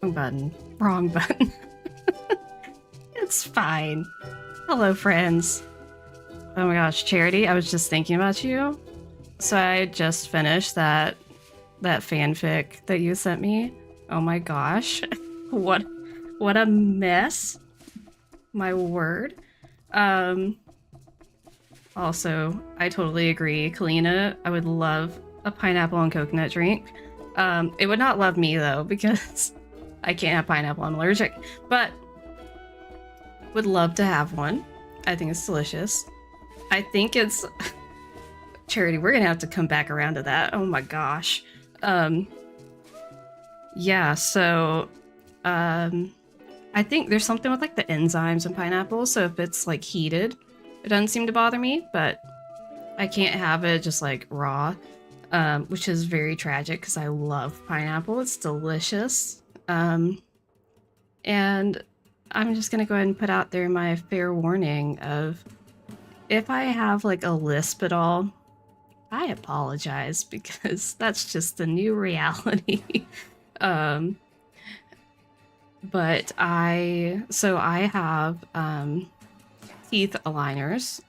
Wrong button. Wrong button. It's fine. Hello, friends. Oh my gosh, Charity, I was just thinking about you. So I just finished that fanfic that you sent me. Oh my gosh. What a mess. My word. Also, I totally agree. Kalina, I would love a pineapple and coconut drink. It would not love me though, because I can't have pineapple, I'm allergic. But would love to have one. I think it's delicious. I think it's Charity, we're gonna have to come back around to that. Oh my gosh. Yeah, so I think there's something with like the enzymes in pineapple, so if it's like heated, it doesn't seem to bother me, but I can't have it just like raw, which is very tragic because I love pineapple. It's delicious. And I'm just gonna go ahead and put out there my fair warning of if I have like a lisp at all, I apologize because that's just the new reality. But I have teeth aligners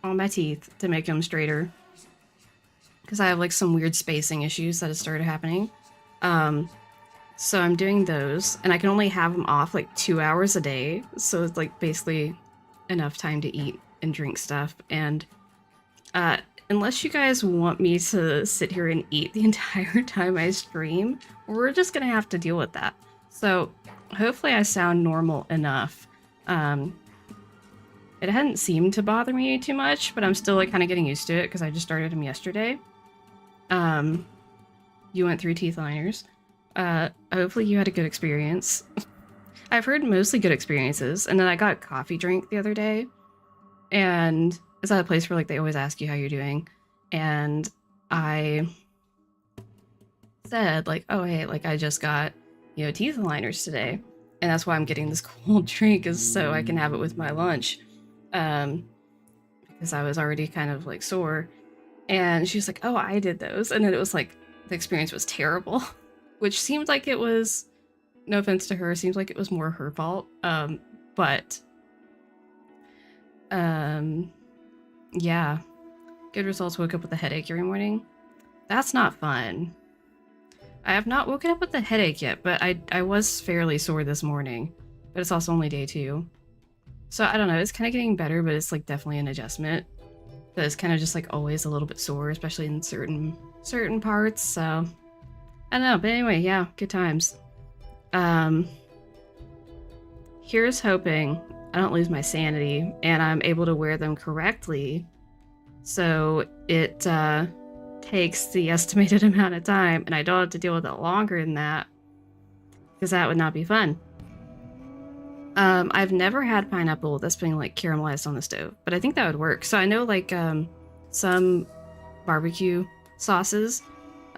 on my teeth to make them straighter because I have like some weird spacing issues that have started happening. So I'm doing those, and I can only have them off like 2 hours a day, so it's like basically enough time to eat and drink stuff. And unless you guys want me to sit here and eat the entire time I stream, we're just gonna have to deal with that. So hopefully I sound normal enough. It hadn't seemed to bother me too much, but I'm still like kind of getting used to it because I just started them yesterday. You went through teeth liners. Hopefully you had a good experience. I've heard mostly good experiences, and then I got a coffee drink the other day, and it's at a place where like they always ask you how you're doing, and I said like, oh hey, like I just got, you know, teeth aligners today, and that's why I'm getting this cold drink is so I can have it with my lunch, because I was already kind of like sore, and she was like, oh, I did those, and then it was like the experience was terrible, which seemed like it was, no offense to her, seems like it was more her fault, but yeah, good results. Woke up with a headache every morning. That's not fun. I have not woken up with a headache yet, but I was fairly sore this morning, but it's also only day 2. So I don't know, it's kind of getting better, but it's like definitely an adjustment. But it's kind of just like always a little bit sore, especially in certain parts, so I don't know, but anyway, yeah, good times. Here's hoping I don't lose my sanity and I'm able to wear them correctly, so it takes the estimated amount of time and I don't have to deal with it longer than that, because that would not be fun. I've never had pineapple that's been like caramelized on the stove, but I think that would work. So I know like some barbecue sauces,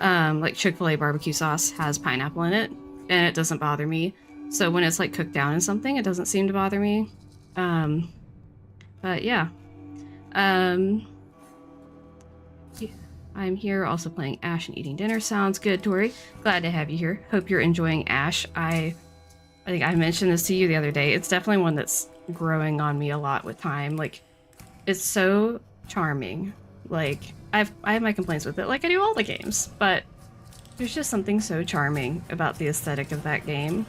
like Chick-fil-A barbecue sauce has pineapple in it, and it doesn't bother me. So when it's like cooked down in something, it doesn't seem to bother me. But yeah. I'm here also playing Ash and eating dinner. Sounds good, Tori. Glad to have you here. Hope you're enjoying Ash. I think I mentioned this to you the other day. It's definitely one that's growing on me a lot with time. Like, it's so charming. Like, I have my complaints with it, like I do all the games, but there's just something so charming about the aesthetic of that game.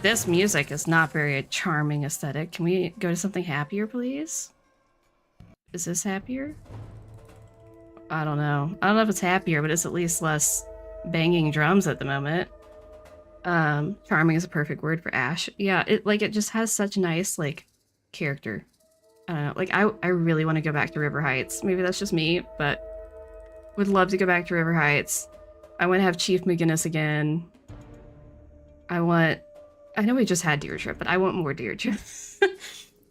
This music is not very charming aesthetic. Can we go to something happier, please? Is this happier? I don't know. I don't know if it's happier, but it's at least less banging drums at the moment. Charming is a perfect word for Ash. Yeah, it just has such nice, like, character. I don't know. Like, I really want to go back to River Heights. Maybe that's just me, but would love to go back to River Heights. I want to have Chief McGinnis again. I know we just had Deirdre, but I want more Deirdre.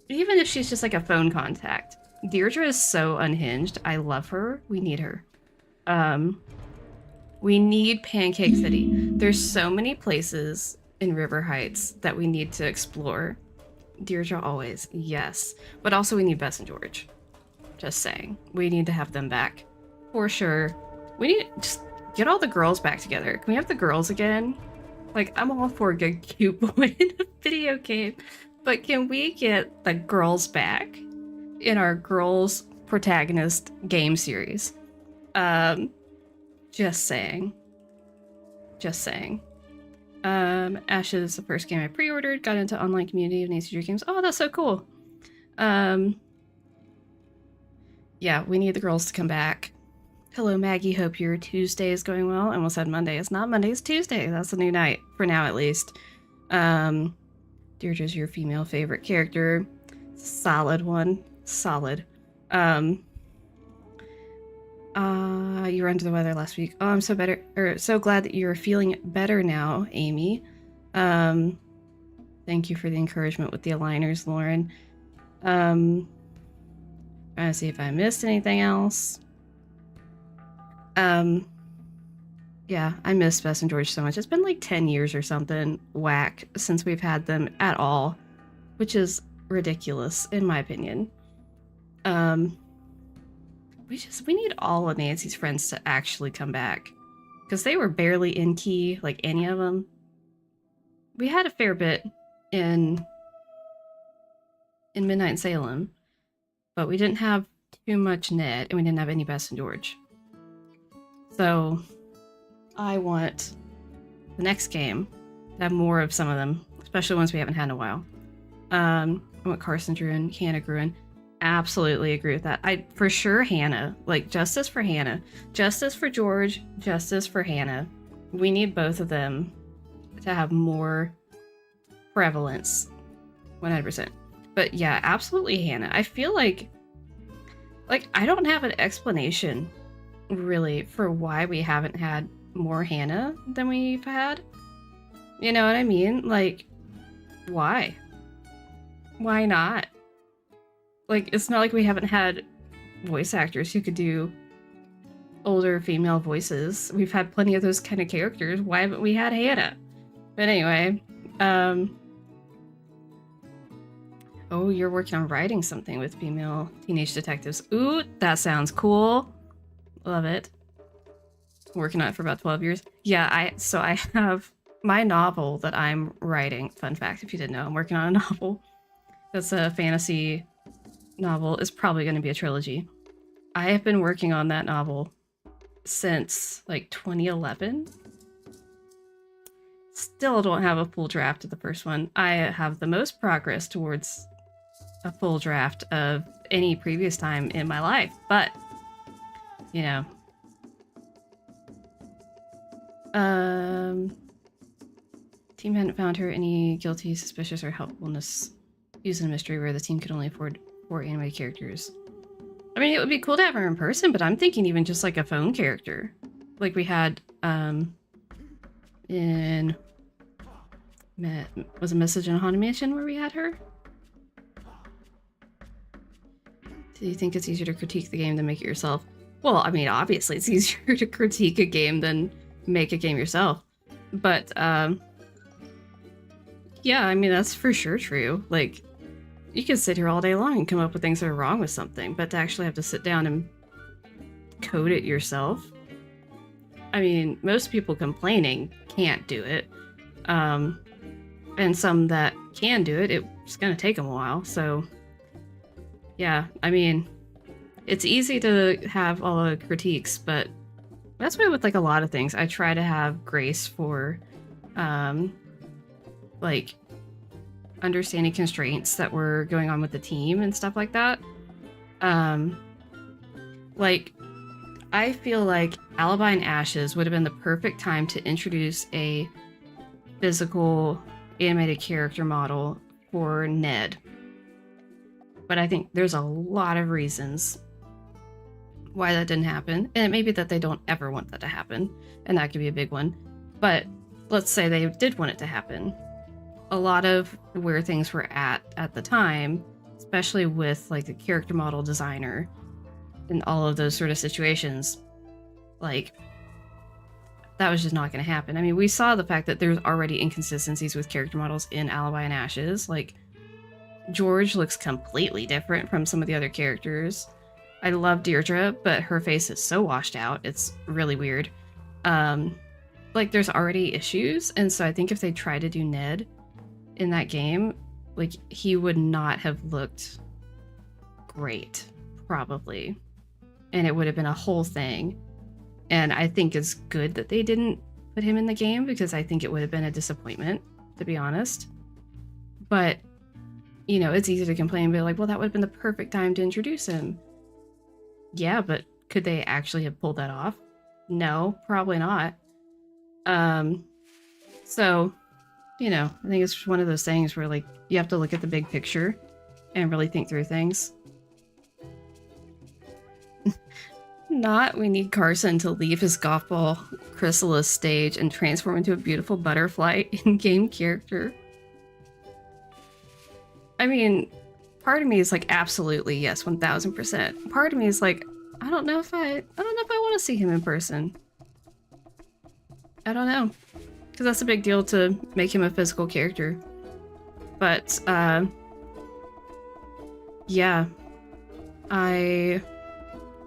Even if she's just like a phone contact. Deirdre is so unhinged. I love her. We need her. We need Pancake City. There's so many places in River Heights that we need to explore. Deirdre always, yes. But also we need Bess and George. Just saying. We need to have them back. For sure. We need to just get all the girls back together. Can we have the girls again? Like, I'm all for a good cute boy in a video game. But can we get the girls back in our girls protagonist game series? Just saying. Just saying. Ash is the first game I pre-ordered. Got into online community of Nancy Drew games. Oh, that's so cool. Yeah, we need the girls to come back. Hello, Maggie. Hope your Tuesday is going well. I almost said Monday. It's not Monday, it's Tuesday. That's a new night, for now at least. Deirdre's your female favorite character. Solid one. Solid. You were under the weather last week. Oh, I'm so glad that you're feeling better now, Amy. Thank you for the encouragement with the aligners, Lauren. Trying to see if I missed anything else. Yeah, I miss Bess and George so much. It's been like 10 years or something whack since we've had them at all, which is ridiculous in my opinion. We need all of Nancy's friends to actually come back, because they were barely in key, like any of them. We had a fair bit in Midnight in Salem, but we didn't have too much Ned, and we didn't have any Bess and George. So I want the next game to have more of some of them, especially ones we haven't had in a while. I want Carson Drew and Hannah Gruen. Absolutely agree with that. For sure Hannah. Like, justice for Hannah. Justice for George. Justice for Hannah. We need both of them to have more prevalence. 100%. But yeah, absolutely Hannah. I feel like I don't have an explanation really for why we haven't had more Hannah than we've had. You know what I mean? Like, why? Why not? Like, it's not like we haven't had voice actors who could do older female voices. We've had plenty of those kind of characters. Why haven't we had Hannah? But anyway, oh, you're working on writing something with female teenage detectives. Ooh, that sounds cool. Love it. Working on it for about 12 years. Yeah, I have my novel that I'm writing. Fun fact, if you didn't know, I'm working on a novel. That's a fantasy novel. It's probably going to be a trilogy. I have been working on that novel since like 2011. Still don't have a full draft of the first one. I have the most progress towards a full draft of any previous time in my life, but you know. Team hadn't found her any guilty, suspicious, or helpfulness using a mystery where the team could only afford 4 anime characters. I mean, it would be cool to have her in person, but I'm thinking even just like a phone character. Like we had, in... Was a Message in a Haunted Mansion where we had her? Do you think it's easier to critique the game than make it yourself? Well, I mean, obviously it's easier to critique a game than make a game yourself. But, yeah, I mean, that's for sure true. Like, you can sit here all day long and come up with things that are wrong with something, but to actually have to sit down and code it yourself, I mean, most people complaining can't do it. And some that can do it, it's gonna take them a while, so yeah, I mean, it's easy to have all the critiques, but that's why with like a lot of things, I try to have grace for, like, understanding constraints that were going on with the team and stuff like that. Like, I feel like Alibi and Ashes would have been the perfect time to introduce a physical animated character model for Ned. But I think there's a lot of reasons why that didn't happen. And it may be that they don't ever want that to happen, and that could be a big one. But let's say they did want it to happen. A lot of where things were at the time, especially with like the character model designer and all of those sort of situations, like, that was just not going to happen. I mean, we saw the fact that there's already inconsistencies with character models in Alibi and Ashes. Like, George looks completely different from some of the other characters. I love Deirdre, but her face is so washed out. It's really weird. Like, there's already issues, and so I think if they try to do Ned in that game, like, he would not have looked great, probably. And it would have been a whole thing. And I think it's good that they didn't put him in the game, because I think it would have been a disappointment, to be honest. But, you know, it's easy to complain and be like, well, that would have been the perfect time to introduce him. Yeah, but could they actually have pulled that off? No, probably not. So, you know, I think it's one of those things where, like, you have to look at the big picture and really think through things. Not, we need Carson to leave his golf ball chrysalis stage and transform into a beautiful butterfly in-game character. I mean, part of me is like, absolutely, yes, 1000%. Part of me is like, I don't know if I want to see him in person. I don't know. Because that's a big deal to make him a physical character. But, yeah. I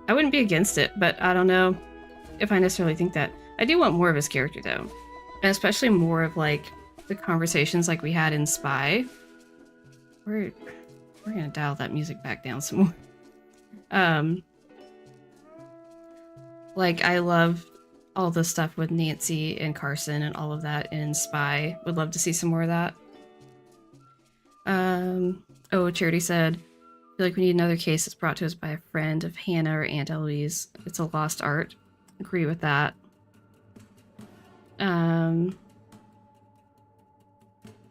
wouldn't be against it, but I don't know if I necessarily think that. I do want more of his character, though. And especially more of, like, the conversations like we had in Spy. We're gonna dial that music back down some more. Like, I love all the stuff with Nancy and Carson and all of that in Spy. Would love to see some more of that. Oh, Charity said, I feel like we need another case that's brought to us by a friend of Hannah or Aunt Eloise. It's a lost art. Agree with that.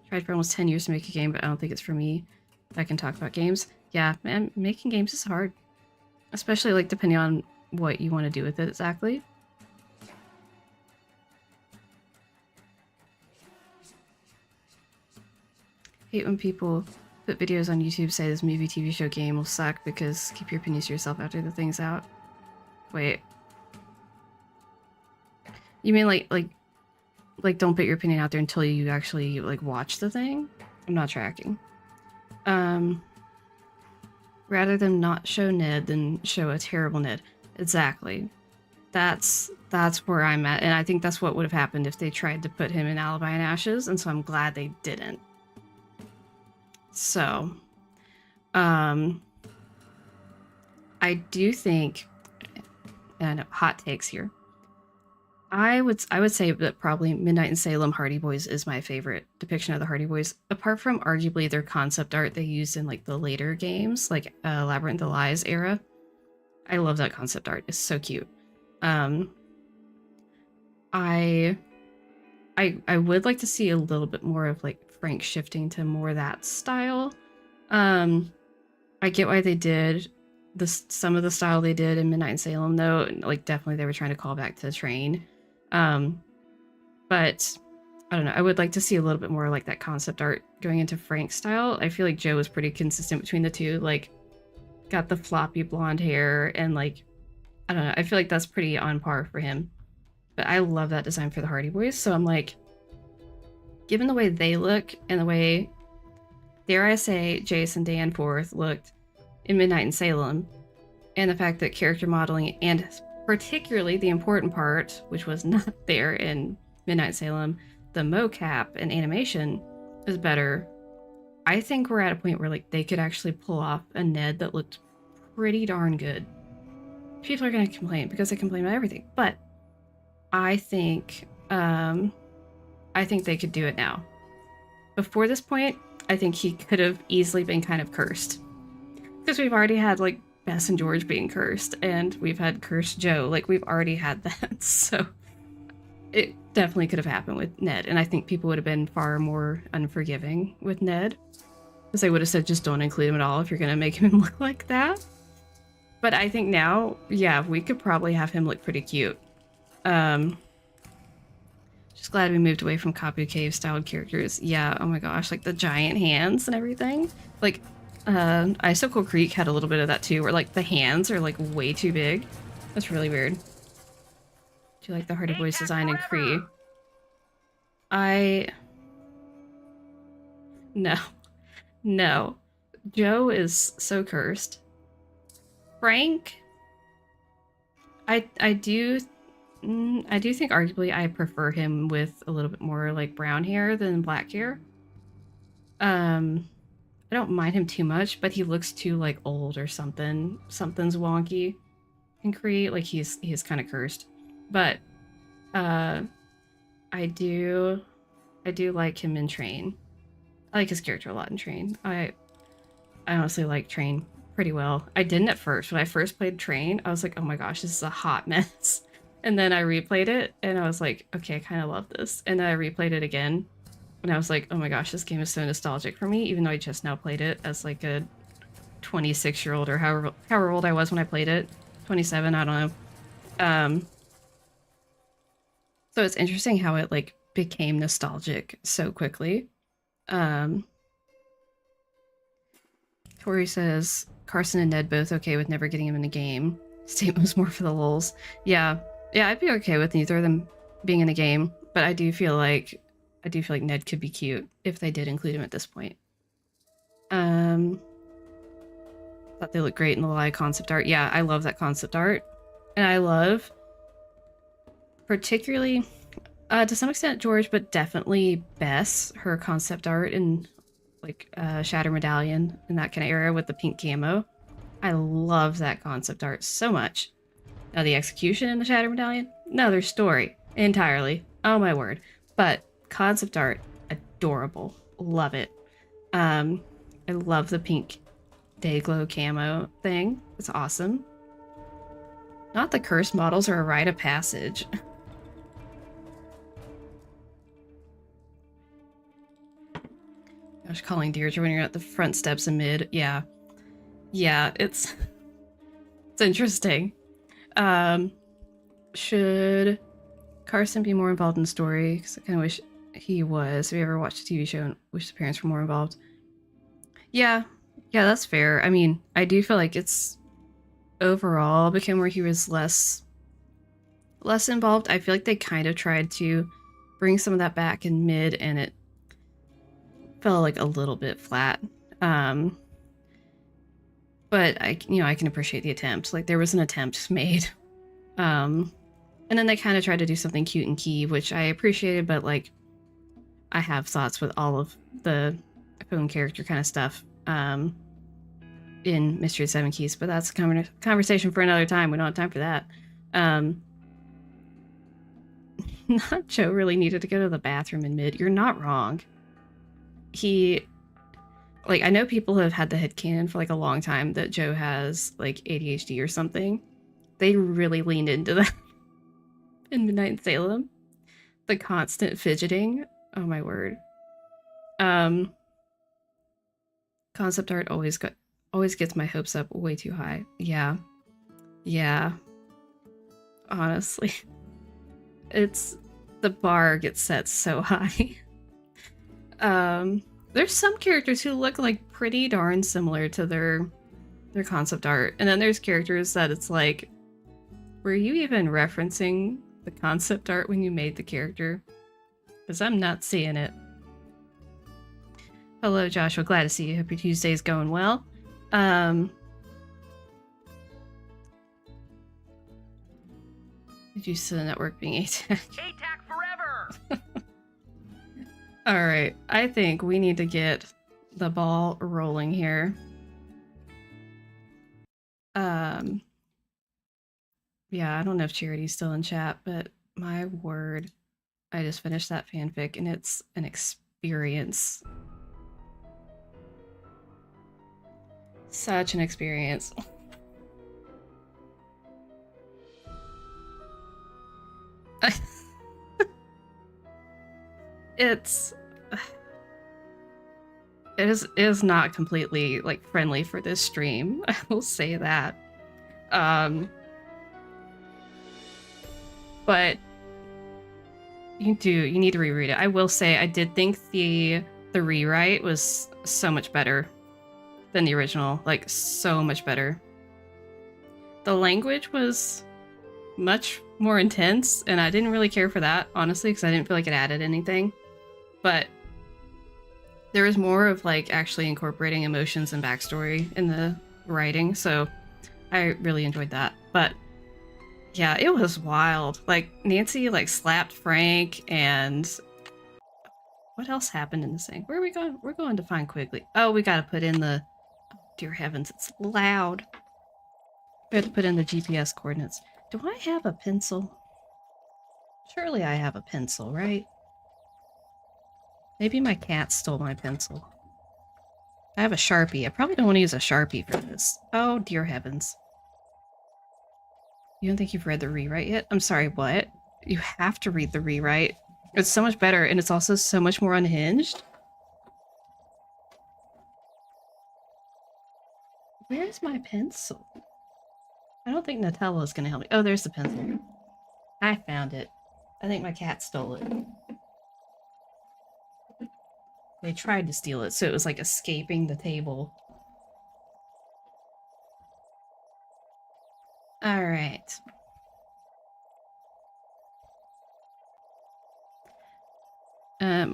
Tried for almost 10 years to make a game, but I don't think it's for me. I can talk about games. Yeah, man, making games is hard. Especially, like, depending on what you want to do with it exactly. Hate when people put videos on YouTube say this movie, TV show, game will suck because keep your opinions to yourself after the thing's out. Wait. You mean like don't put your opinion out there until you actually like watch the thing? I'm not tracking. Rather than not show Ned than show a terrible Ned. Exactly. That's where I'm at, and I think that's what would have happened if they tried to put him in Alibi and Ashes, and so I'm glad they didn't. So, I do think, and hot takes here. I would say that probably Midnight in Salem Hardy Boys is my favorite depiction of the Hardy Boys, apart from arguably their concept art they used in like the later games, like Labyrinth of Lies era. I love that concept art. It's so cute. I would like to see a little bit more of like Frank shifting to more that style. I get why they did some of the style they did in Midnight in Salem, though. Like definitely they were trying to call back to the Train. But I don't know. I would like to see a little bit more like that concept art going into Frank's style. I feel like Joe was pretty consistent between the two. Like, got the floppy blonde hair and like, I don't know. I feel like that's pretty on par for him. But I love that design for the Hardy Boys. So I'm like, given the way they look and the way, dare I say, Jason Danforth looked in Midnight in Salem, and the fact that character modeling and particularly the important part, which was not there in Midnight in Salem, the mocap and animation is better. I think we're at a point where like they could actually pull off a Ned that looked pretty darn good. People are going to complain because they complain about everything, but I think they could do it now. Before this point, I think he could have easily been kind of cursed, because we've already had like Bess and George being cursed, and we've had Cursed Joe. Like, we've already had that, so it definitely could have happened with Ned, and I think people would have been far more unforgiving with Ned, because they would have said, just don't include him at all if you're going to make him look like that. But I think now, yeah, we could probably have him look pretty cute. Just glad we moved away from Kapu Cave styled characters. Yeah, oh my gosh, like the giant hands and everything. Like, Icicle Creek had a little bit of that too, where like the hands are like way too big. That's really weird. Do you like the Hardy Boys design in Cree? No. Joe is so cursed. Frank, I do think arguably I prefer him with a little bit more like brown hair than black hair. I don't mind him too much, but he looks too like old or something. Something's wonky in Cree. Like he's kind of cursed. But I do like him in Train. I like his character a lot in Train. I honestly like Train pretty well. I didn't at first. When I first played Train, I was like, oh my gosh, this is a hot mess. And then I replayed it and I was like, okay, I kind of love this. And then I replayed it again and I was like, oh my gosh, this game is so nostalgic for me, even though I just now played it as like a 26-year-old or however old I was when I played it. 27, I don't know. So it's interesting how it like became nostalgic so quickly. Tori says, Carson and Ned both okay with never getting him in the game. Statement was more for the lulz. Yeah, I'd be okay with neither of them being in the game, but I do feel like Ned could be cute if they did include him at this point. Thought they look great in the live concept art. Yeah, I love that concept art. And I love particularly to some extent George, but definitely Bess, her concept art in like Shatter Medallion in that kind of era with the pink camo. I love that concept art so much. Now the execution in the Shatter Medallion, another story entirely. Oh my word. But concept art, adorable. Love it. I love the pink Dayglow camo thing. It's awesome. Not the cursed models are a rite of passage. Gosh, calling Deirdre when you're at the front steps in mid. Yeah, it's interesting. Should Carson be more involved in the story? Because I kind of wish he was. Have you ever watched a TV show and wish the parents were more involved? Yeah, yeah, that's fair. I mean, I do feel like it's overall became where he was less involved. I feel like they kind of tried to bring some of that back in mid, and it fell like a little bit flat. Um, but I can appreciate the attempt. Like there was an attempt made. Um, and then they kind of tried to do something cute and key, which I appreciated, but like I have thoughts with all of the phone character kind of stuff in Mystery of Seven Keys, but that's a conversation for another time. We don't have time for that. Not Joe really needed to go to the bathroom in mid. You're not wrong. I know people have had the headcanon for like a long time that Joe has like ADHD or something. They really leaned into that in Midnight in Salem. The constant fidgeting. Oh my word. Concept art always gets my hopes up way too high. Yeah. Yeah. Honestly. It's the bar gets set so high. There's some characters who look like pretty darn similar to their concept art. And then there's characters that it's like, were you even referencing the concept art when you made the character? Because I'm not seeing it. Hello, Joshua. Glad to see you. Hope your Tuesday's going well. Did you see the network being ATAC? ATAC forever! Alright, I think we need to get the ball rolling here. Yeah, I don't know if Charity's still in chat, but my word, I just finished that fanfic and it's an experience. Such an experience. it is not completely like friendly for this stream. I will say that. But you need to reread it. I will say I did think the rewrite was so much better than the original, like so much better. The language was much more intense, and I didn't really care for that, honestly, because I didn't feel like it added anything. But there was more of like actually incorporating emotions and backstory in the writing, so I really enjoyed that. But yeah, it was wild. Like Nancy like slapped Frank, and what else happened in this thing? Where are we going? We're going to find Quigley. Oh, we gotta put in the... Dear heavens, it's loud. We have to put in the GPS coordinates. Do I have a pencil? Surely I have a pencil, right? Maybe my cat stole my pencil. I have a Sharpie. I probably don't want to use a Sharpie for this. Oh, dear heavens. You don't think you've read the rewrite yet? I'm sorry, what? You have to read the rewrite. It's so much better, and it's also so much more unhinged. Where's my pencil? I don't think Nutella's gonna help me. Oh, there's the pencil. I found it. I think my cat stole it. They tried to steal it, so it was like escaping the table. Alright.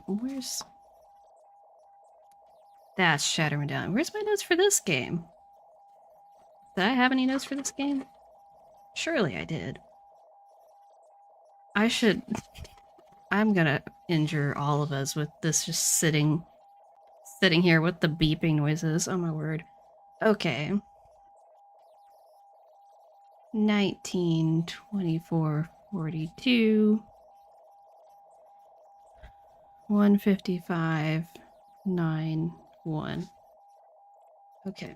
Where's... That's Shadow Medallion. Where's my notes for this game? Did I have any notes for this game? Surely I did. I should... I'm gonna injure all of us with this just sitting here with the beeping noises. Oh my word. Okay. 19, 24, 42, 155, 9, 1. Okay.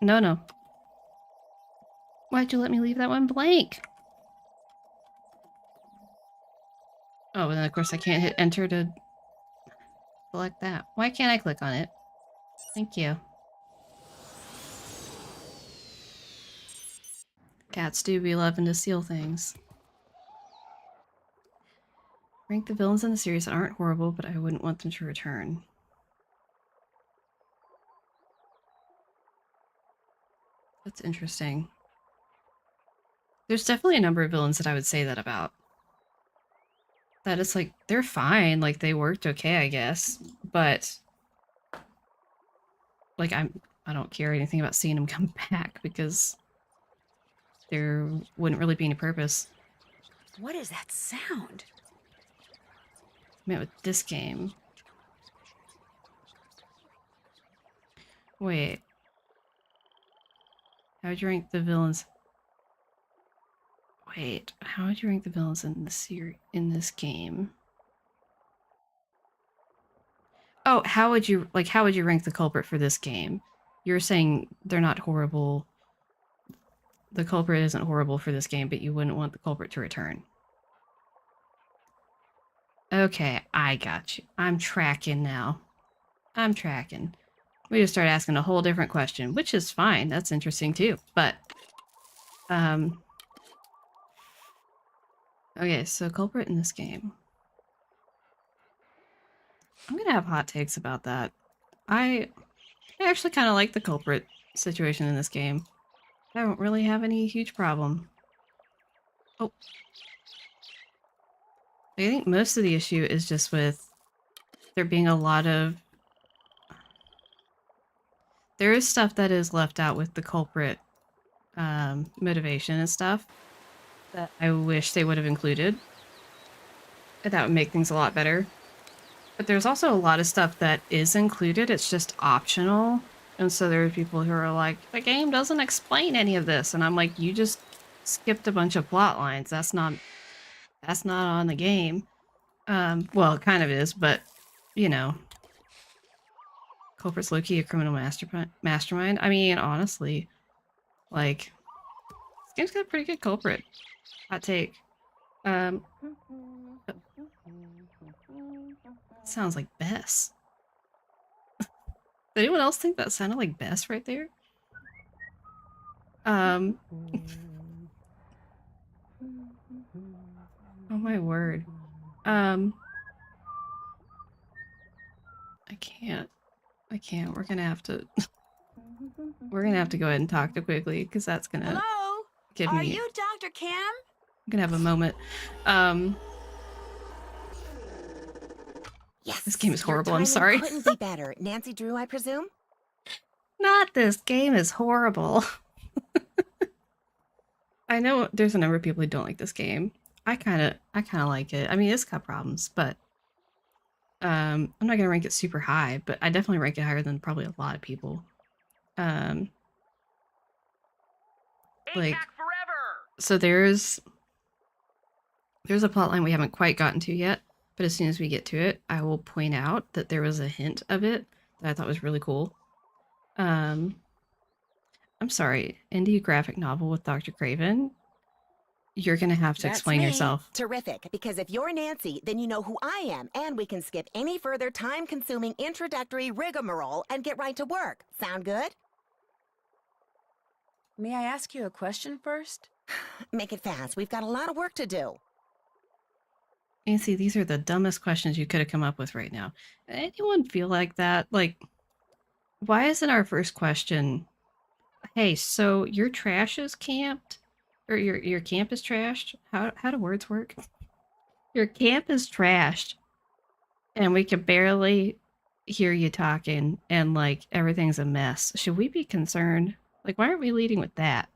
No. Why'd you let me leave that one blank? Oh, and then of course I can't hit enter to select that. Why can't I click on it? Thank you. Cats do be loving to steal things. Rank the villains in the series that aren't horrible, but I wouldn't want them to return. That's interesting. There's definitely a number of villains that I would say that about. That it's like, they're fine, like they worked okay, I guess, but like I don't care anything about seeing them come back because there wouldn't really be any purpose. What is that sound? I mean, with this game. Wait. How would you rank the villains? Wait, how would you rank the villains in this game? Oh, how would you rank the culprit for this game? You're saying they're not horrible. The culprit isn't horrible for this game, but you wouldn't want the culprit to return. Okay, I got you. I'm tracking now. I'm tracking. We just start asking a whole different question, which is fine. That's interesting too. But, okay, so culprit in this game. I'm gonna have hot takes about that. I actually kind of like the culprit situation in this game. I don't really have any huge problem. Oh. I think most of the issue is just with there being a lot of... There is stuff that is left out with the culprit motivation and stuff that I wish they would have included. That would make things a lot better. But there's also a lot of stuff that is included, it's just optional. And so there are people who are like, the game doesn't explain any of this. And I'm like, you just skipped a bunch of plot lines. That's not on the game. Well, it kind of is, but, you know. Culprit's low-key a criminal mastermind. I mean, honestly, like, this game's got a pretty good culprit. Hot take. Sounds like Bess. Did anyone else think that sounded like Bess right there? Oh my word. I can't. We're gonna have to go ahead and talk to Quigley because that's gonna Hello? give me... Are you Dr. Kim? I'm gonna have a moment. Yes. This game is horrible, Your I'm sorry. timing couldn't be better. Nancy Drew, I presume? Not this game is horrible. I know there's a number of people who don't like this game. I kind of like it. I mean, it's got problems, but I'm not gonna rank it super high, but I definitely rank it higher than probably a lot of people. Like, APAC forever! so there's a plotline we haven't quite gotten to yet, but as soon as we get to it, I will point out that there was a hint of it that I thought was really cool. I'm sorry, indie graphic novel with Dr. Craven. You're gonna have to That's explain me. yourself. Terrific, because if you're Nancy, then you know who I am, and we can skip any further time-consuming introductory rigmarole and get right to work. Sound good? May I ask you a question first? Make it fast. We've got a lot of work to do. Nancy, these are the dumbest questions you could have come up with right now. Anyone feel like that? Like, why isn't our first question, hey, so your trash is camped? Or your camp is trashed? How do words work? Your camp is trashed. And we can barely hear you talking and like everything's a mess. Should we be concerned? Like, why aren't we leading with that?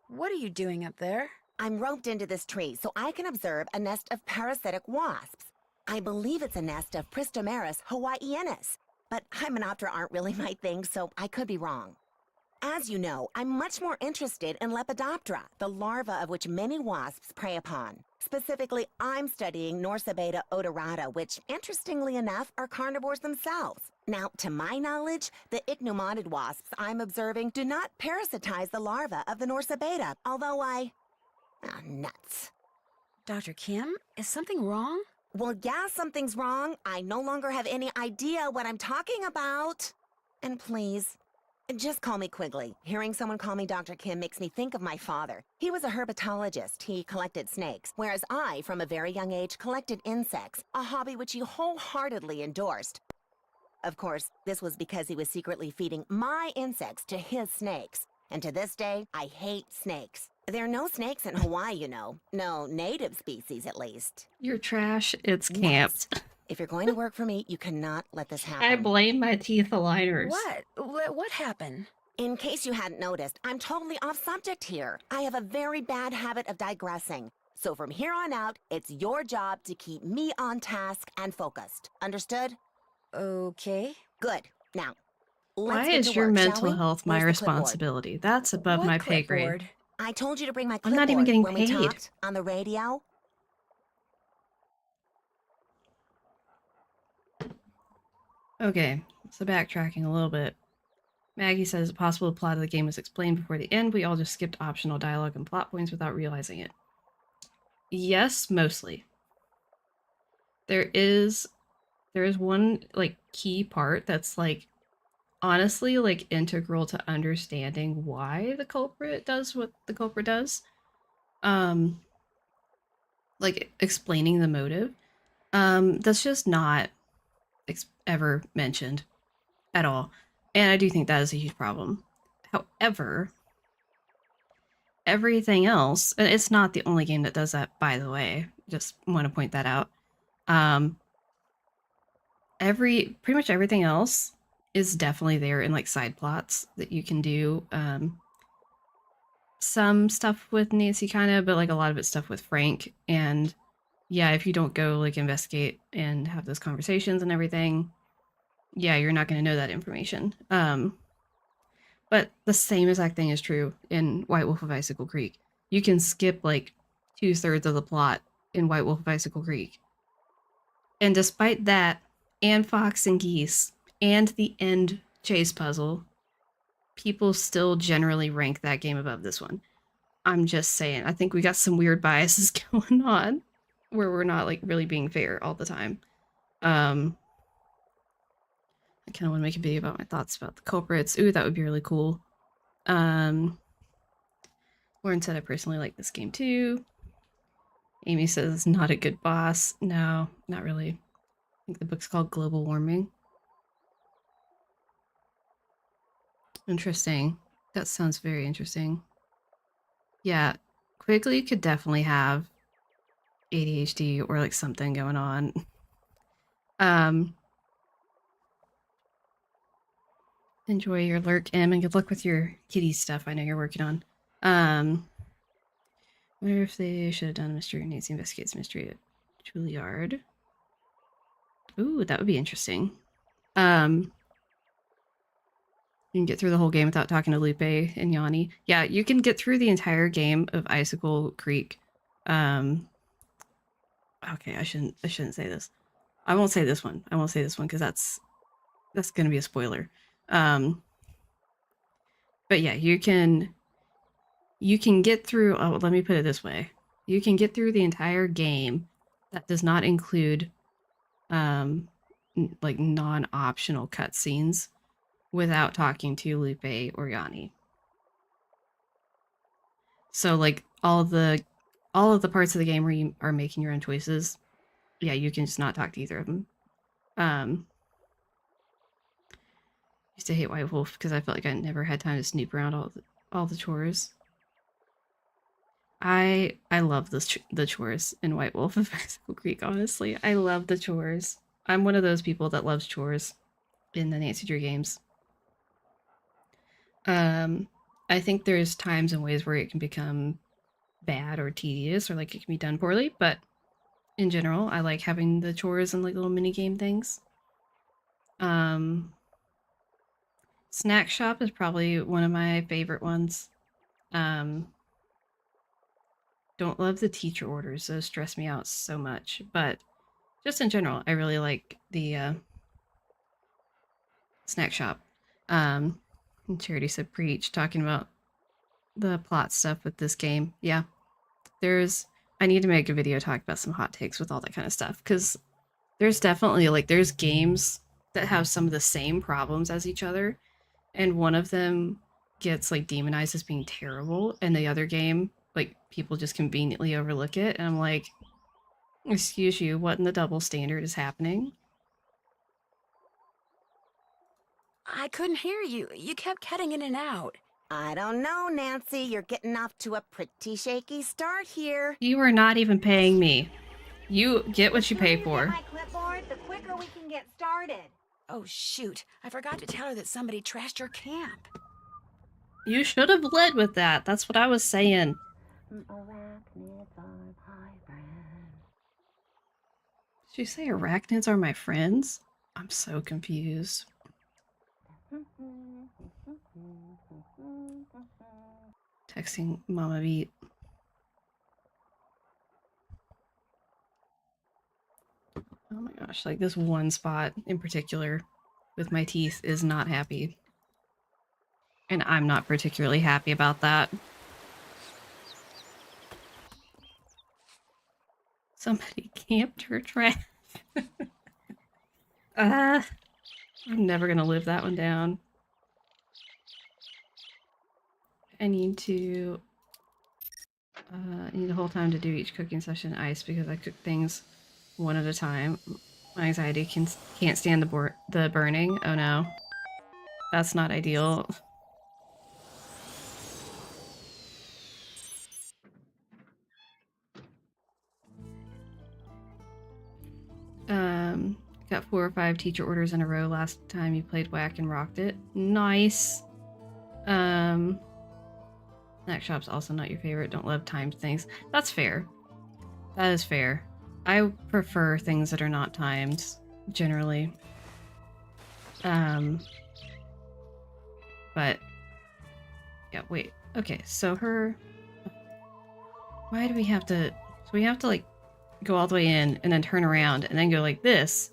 What are you doing up there? I'm roped into this tree so I can observe a nest of parasitic wasps. I believe it's a nest of Pristomeris hawaiianus, but Hymenoptera aren't really my thing, so I could be wrong. As you know, I'm much more interested in Lepidoptera, the larva of which many wasps prey upon. Specifically, I'm studying Norsabeta odorata, which, interestingly enough, are carnivores themselves. Now, to my knowledge, the ichneumoniid wasps I'm observing do not parasitize the larva of the Norsabeta, although nuts. Dr. Kim, is something wrong? Well, yeah, something's wrong. I no longer have any idea what I'm talking about. And please, Just call me Quigley. Hearing someone call me Dr. Kim makes me think of my father. He was a herpetologist. He collected snakes, whereas I, from a very young age, collected insects, a hobby which he wholeheartedly endorsed. Of course, this was because he was secretly feeding my insects to his snakes. And to this day, I hate snakes. There are no snakes in Hawaii, you know. No native species, at least. You're trash. It's Yes. camped. If you're going to work for me, you cannot let this happen. I blame my teeth aligners. What happened? In case you hadn't noticed, I'm totally off subject here. I have a very bad habit of digressing. So from here on out, it's your job to keep me on task and focused. Understood? Okay. Good. Now, Why let's get is to your work, shall mental we? health my Where's the clipboard? responsibility? That's above What my pay grade. clipboard? I told you to bring my I'm clipboard not even getting when we paid. talked on the radio. Okay, so backtracking a little bit. Maggie says a possible plot of the game was explained before the end. We all just skipped optional dialogue and plot points without realizing it. Yes, mostly. There is one like key part that's like honestly like integral to understanding why the culprit does what the culprit does. Like explaining the motive. That's just not ever mentioned at all. And I do think that is a huge problem. However, everything else, and it's not the only game that does that, by the way. Just want to point that out. Pretty much everything else is definitely there in like side plots that you can do. Some stuff with Nancy kind of, but like a lot of it's stuff with Frank. And yeah, if you don't go like investigate and have those conversations and everything, yeah, you're not going to know that information. But the same exact thing is true in White Wolf of Icicle Creek. You can skip like 2/3 of the plot in White Wolf of Icicle Creek. And despite that, and Fox and Geese, and the end chase puzzle, people still generally rank that game above this one. I'm just saying, I think we got some weird biases going on where we're not like really being fair all the time. I kind of want to make a video about my thoughts about the culprits. Ooh, that would be really cool. Lauren said I personally like this game too. Amy says not a good boss. No, not really. I think the book's called Global Warming. Interesting. That sounds very interesting. Yeah, Quigley could definitely have ADHD or like something going on. Enjoy your lurk, Em, and good luck with your kitty stuff I know you're working on. Wonder if they should have done a mystery. Nancy investigates mystery at Juilliard. Ooh, that would be interesting. You can get through the whole game without talking to Lupe and Yanni. Yeah, you can get through the entire game of Icicle Creek. Okay, I shouldn't say this. I won't say this one. I won't say this one because that's gonna be a spoiler. But yeah, you can get through. Oh, let me put it this way: you can get through the entire game. That does not include, like non-optional cutscenes, without talking to Lupe or Yanni. So like all of the parts of the game where you are making your own choices, yeah, you can just not talk to either of them. Used to hate White Wolf because I felt like I never had time to snoop around all the chores. I love the chores in White Wolf of Icicle Creek, honestly. I love the chores. I'm one of those people that loves chores in the Nancy Drew games. I think there's times and ways where it can become bad or tedious or like it can be done poorly, but in general, I like having the chores and like little mini game things. Snack shop is probably one of my favorite ones. Don't love the teacher orders, those stress me out so much, but just in general, I really like the snack shop. And Charity said preach, talking about the plot stuff with this game. Yeah, I need to make a video talking about some hot takes with all that kind of stuff, because there's definitely like there's games that have some of the same problems as each other, and one of them gets like demonized as being terrible, and the other game, like people just conveniently overlook it, and I'm like, excuse you, what in the double standard is happening? I couldn't hear you. You kept cutting in and out. I don't know, Nancy. You're getting off to a pretty shaky start here. You are not even paying me. You get what you pay for. My clipboard, the quicker we can get started. Oh, shoot. I forgot to tell her that somebody trashed her camp. You should have led with that. That's what I was saying. Arachnids are my friends. Did you say arachnids are my friends? I'm so confused. Texting Mama Beat. Oh my gosh, like this one spot in particular with my teeth is not happy. And I'm not particularly happy about that. Somebody camped her trash. I'm never gonna live that one down. I need a whole time to do each cooking session ice because I cook things one at a time. My anxiety can't stand the burning. Oh no. That's not ideal. Got 4 or 5 teacher orders in a row last time you played Whack and rocked it. Nice. Snack shop's also not your favorite. Don't love timed things. That's fair. That is fair. I prefer things that are not timed, generally. But yeah, wait. Okay, so why do we have to? So we have to like go all the way in and then turn around and then go like this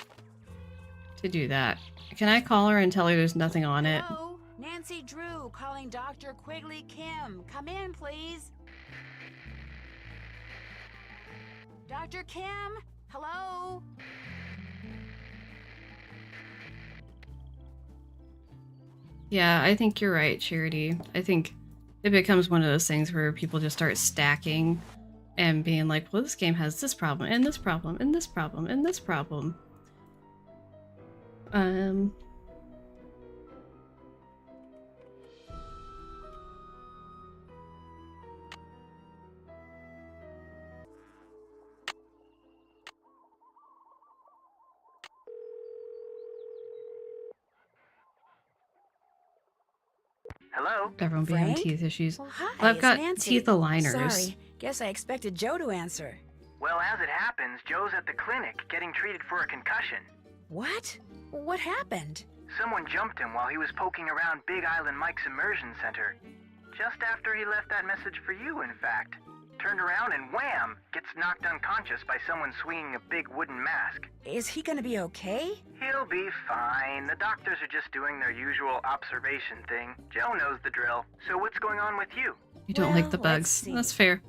to do that. Can I call her and tell her there's nothing on it? Hello? Nancy Drew calling Dr. Quigley Kim. Come in, please. Dr. Kim? Hello? Yeah, I think you're right, Charity. I think it becomes one of those things where people just start stacking and being like, well, this game has this problem, and this problem, and this problem, and this problem. Hello? Everyone be having Frank? teeth issues. Well, hi, I've it's got Nancy. teeth aligners. Sorry, guess I expected Joe to answer. Well, as it happens, Joe's at the clinic getting treated for a concussion. What? What happened? Someone jumped him while he was poking around Big Island Mike's immersion center. Just after he left that message for you, in fact. Turned around and wham! Gets knocked unconscious by someone swinging a big wooden mask. Is he gonna be okay? He'll be fine. The doctors are just doing their usual observation thing. Joe knows the drill. So what's going on with you? You don't like the Well, let's bugs. see. That's fair.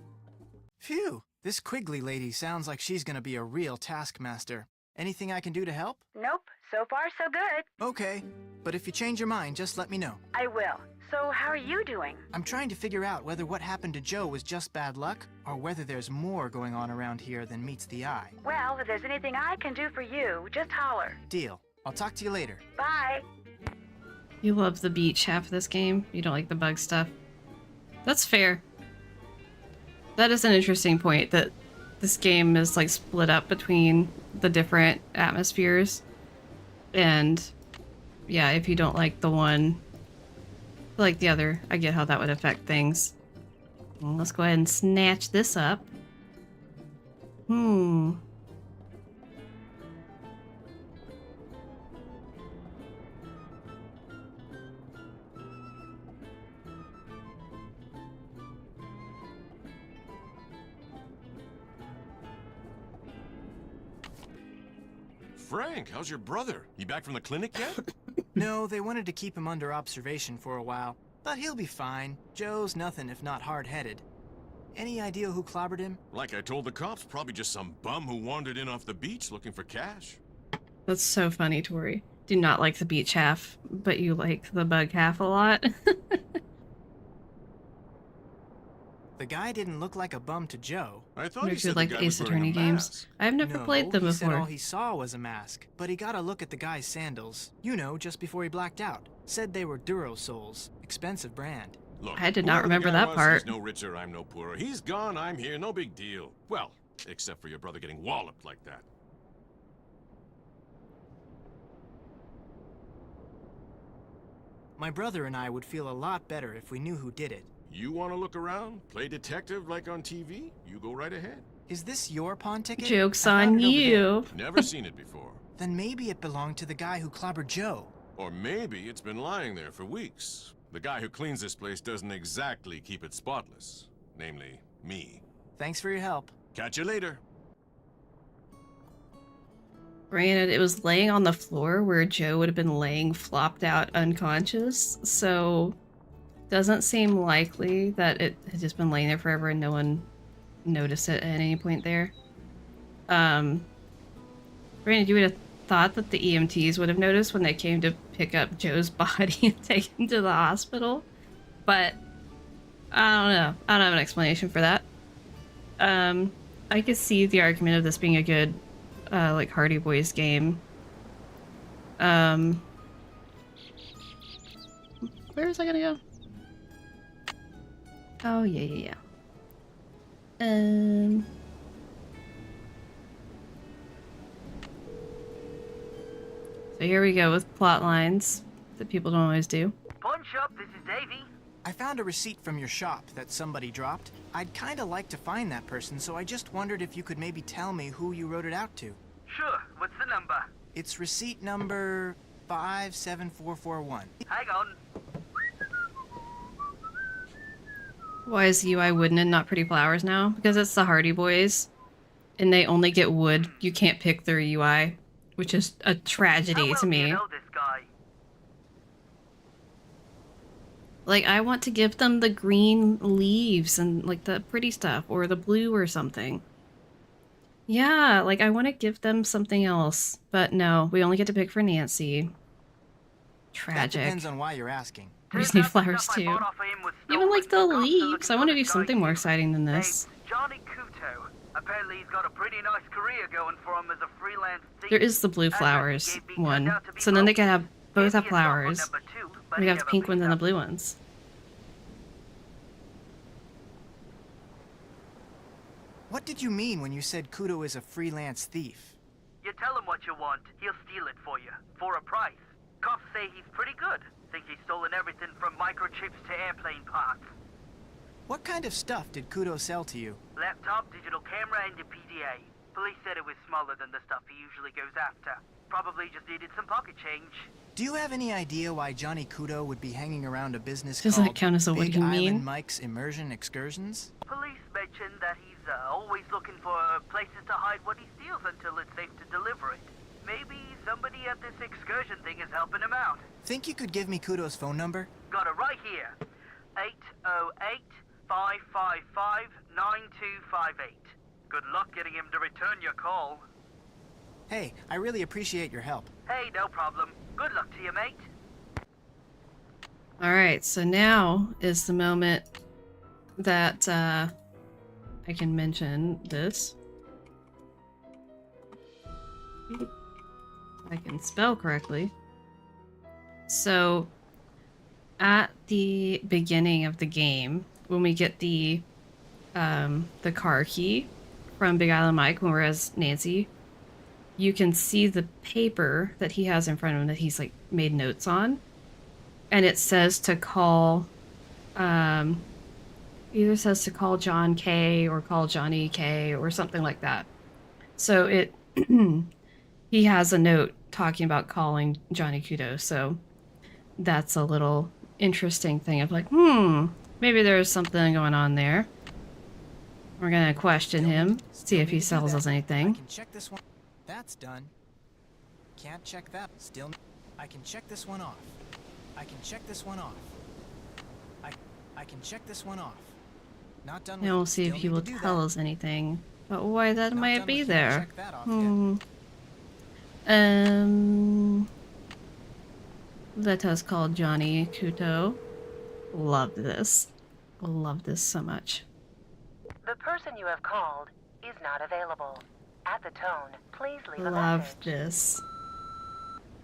Phew, this Quigley lady sounds like she's gonna be a real taskmaster. Anything I can do to help? Nope. So far, so good. Okay, but if you change your mind, just let me know. I will. So, how are you doing? I'm trying to figure out whether what happened to Joe was just bad luck, or whether there's more going on around here than meets the eye. Well, if there's anything I can do for you, just holler. Deal. I'll talk to you later. Bye. You love the beach half of this game. You don't like the bug stuff. That's fair. That is an interesting point, that this game is like split up between the different atmospheres. And yeah, if you don't like the one, like the other, I get how that would affect things. Well, let's go ahead and snatch this up. Frank, how's your brother? He back from the clinic yet? No, they wanted to keep him under observation for a while, but he'll be fine. Joe's nothing if not hard-headed. Any idea who clobbered him? Like I told the cops, probably just some bum who wandered in off the beach looking for cash. That's so funny, Tori. do not like the beach half, but you like the bug half a lot. The guy didn't look like a bum to Joe. I thought he Makes you said the like guy Ace was wearing Attorney a games. mask. I've never No, played them he said all before. he saw was a mask, but he got a look at the guy's sandals. You know, just before he blacked out. Said they were Duro-Soles. Expensive brand. Look, I did not whoever the remember guy that was, part. He's no richer, I'm no poorer. He's gone, I'm here, no big deal. Well, except for your brother getting walloped like that. My brother and I would feel a lot better if we knew who did it. You want to look around? Play detective like on TV? You go right ahead. Is this your pawn ticket? Joke's I found on it over you. Never seen it before. Then maybe it belonged to the guy who clobbered Joe. Or maybe it's been lying there for weeks. The guy who cleans this place doesn't exactly keep it spotless. Namely, me. Thanks for your help. Catch you later. Granted, it was laying on the floor where Joe would have been laying flopped out unconscious, so doesn't seem likely that it had just been laying there forever and no one noticed it at any point there. Granted, you would have thought that the EMTs would have noticed when they came to pick up Joe's body and take him to the hospital, but I don't know. I don't have an explanation for that. I could see the argument of this being a good like Hardy Boys game. Where is I gonna go? Oh yeah. So here we go with plot lines that people don't always do. Pawn shop, this is Davy. I found a receipt from your shop that somebody dropped. I'd kinda like to find that person, so I just wondered if you could maybe tell me who you wrote it out to. Sure, what's the number? It's receipt number 57441. Hang on. Why is UI wooden and not pretty flowers now? Because it's the Hardy Boys, and they only get wood. You can't pick their UI, which is a tragedy How well to do me. you know this guy? Like, I want to give them the green leaves and, like, the pretty stuff, or the blue or something. Yeah, like, I want to give them something else. But no, we only get to pick for Nancy. That Tragic. depends on why you're asking. We just Turns need out the flowers, stuff I too. bought off of him was Even, like, the stolen. I'm still leaves. I looking want to for do this guy, something more too. exciting than this. Name's Johnny Kuto. Apparently he's got a pretty nice career going for him as a freelance thief. There is the blue Address he flowers gave me turned one. out to be So then they broken. can have both Gave have me a cell phone flowers. number, too, but We he have the never pink ones picked and the up. blue ones. What did you mean when you said Kudo is a freelance thief? You tell him what you want, he'll steal it for you, for a price. Cops say he's pretty good. Think he's stolen everything from microchips to airplane parts. What kind of stuff did Kudo sell to you? Laptop, digital camera, and a PDA. Police said it was smaller than the stuff he usually goes after. Probably just needed some pocket change. Do you have any idea why Johnny Kudo would be hanging around a business Does that called count as a what Big do you Island mean? Mike's Immersion Excursions? Police mentioned that he's always looking for places to hide what he steals until it's safe to deliver it. Maybe somebody at this excursion thing is helping him out. Think you could give me Kudo's phone number? Got it right here. 808-555-9258. Good luck getting him to return your call. Hey, I really appreciate your help. Hey, no problem. Good luck to you, mate. Alright, so now is the moment that I can mention this. I can spell correctly. So, at the beginning of the game, when we get the car key from Big Island Mike when we're as Nancy, you can see the paper that he has in front of him that he's like made notes on, and it says to call either says to call John K or call Johnny K or something like that. So it he has a note talking about calling Johnny Kudo, so that's a little interesting thing of like, maybe there's something going on there. We're gonna question him, see if he sells us I anything. can check this one. That's done. Can't check that. Still. I can check this one off. I can check this one off. I can check this one off. Not done with Now we'll it. see if Still he need will to do tell that. us anything. But why that Not might done be with it. there. Check that off yet. That is called Johnny Kuto. Love this. Love this so much. The person you have called is not available. At the tone, please leave a Love message. this.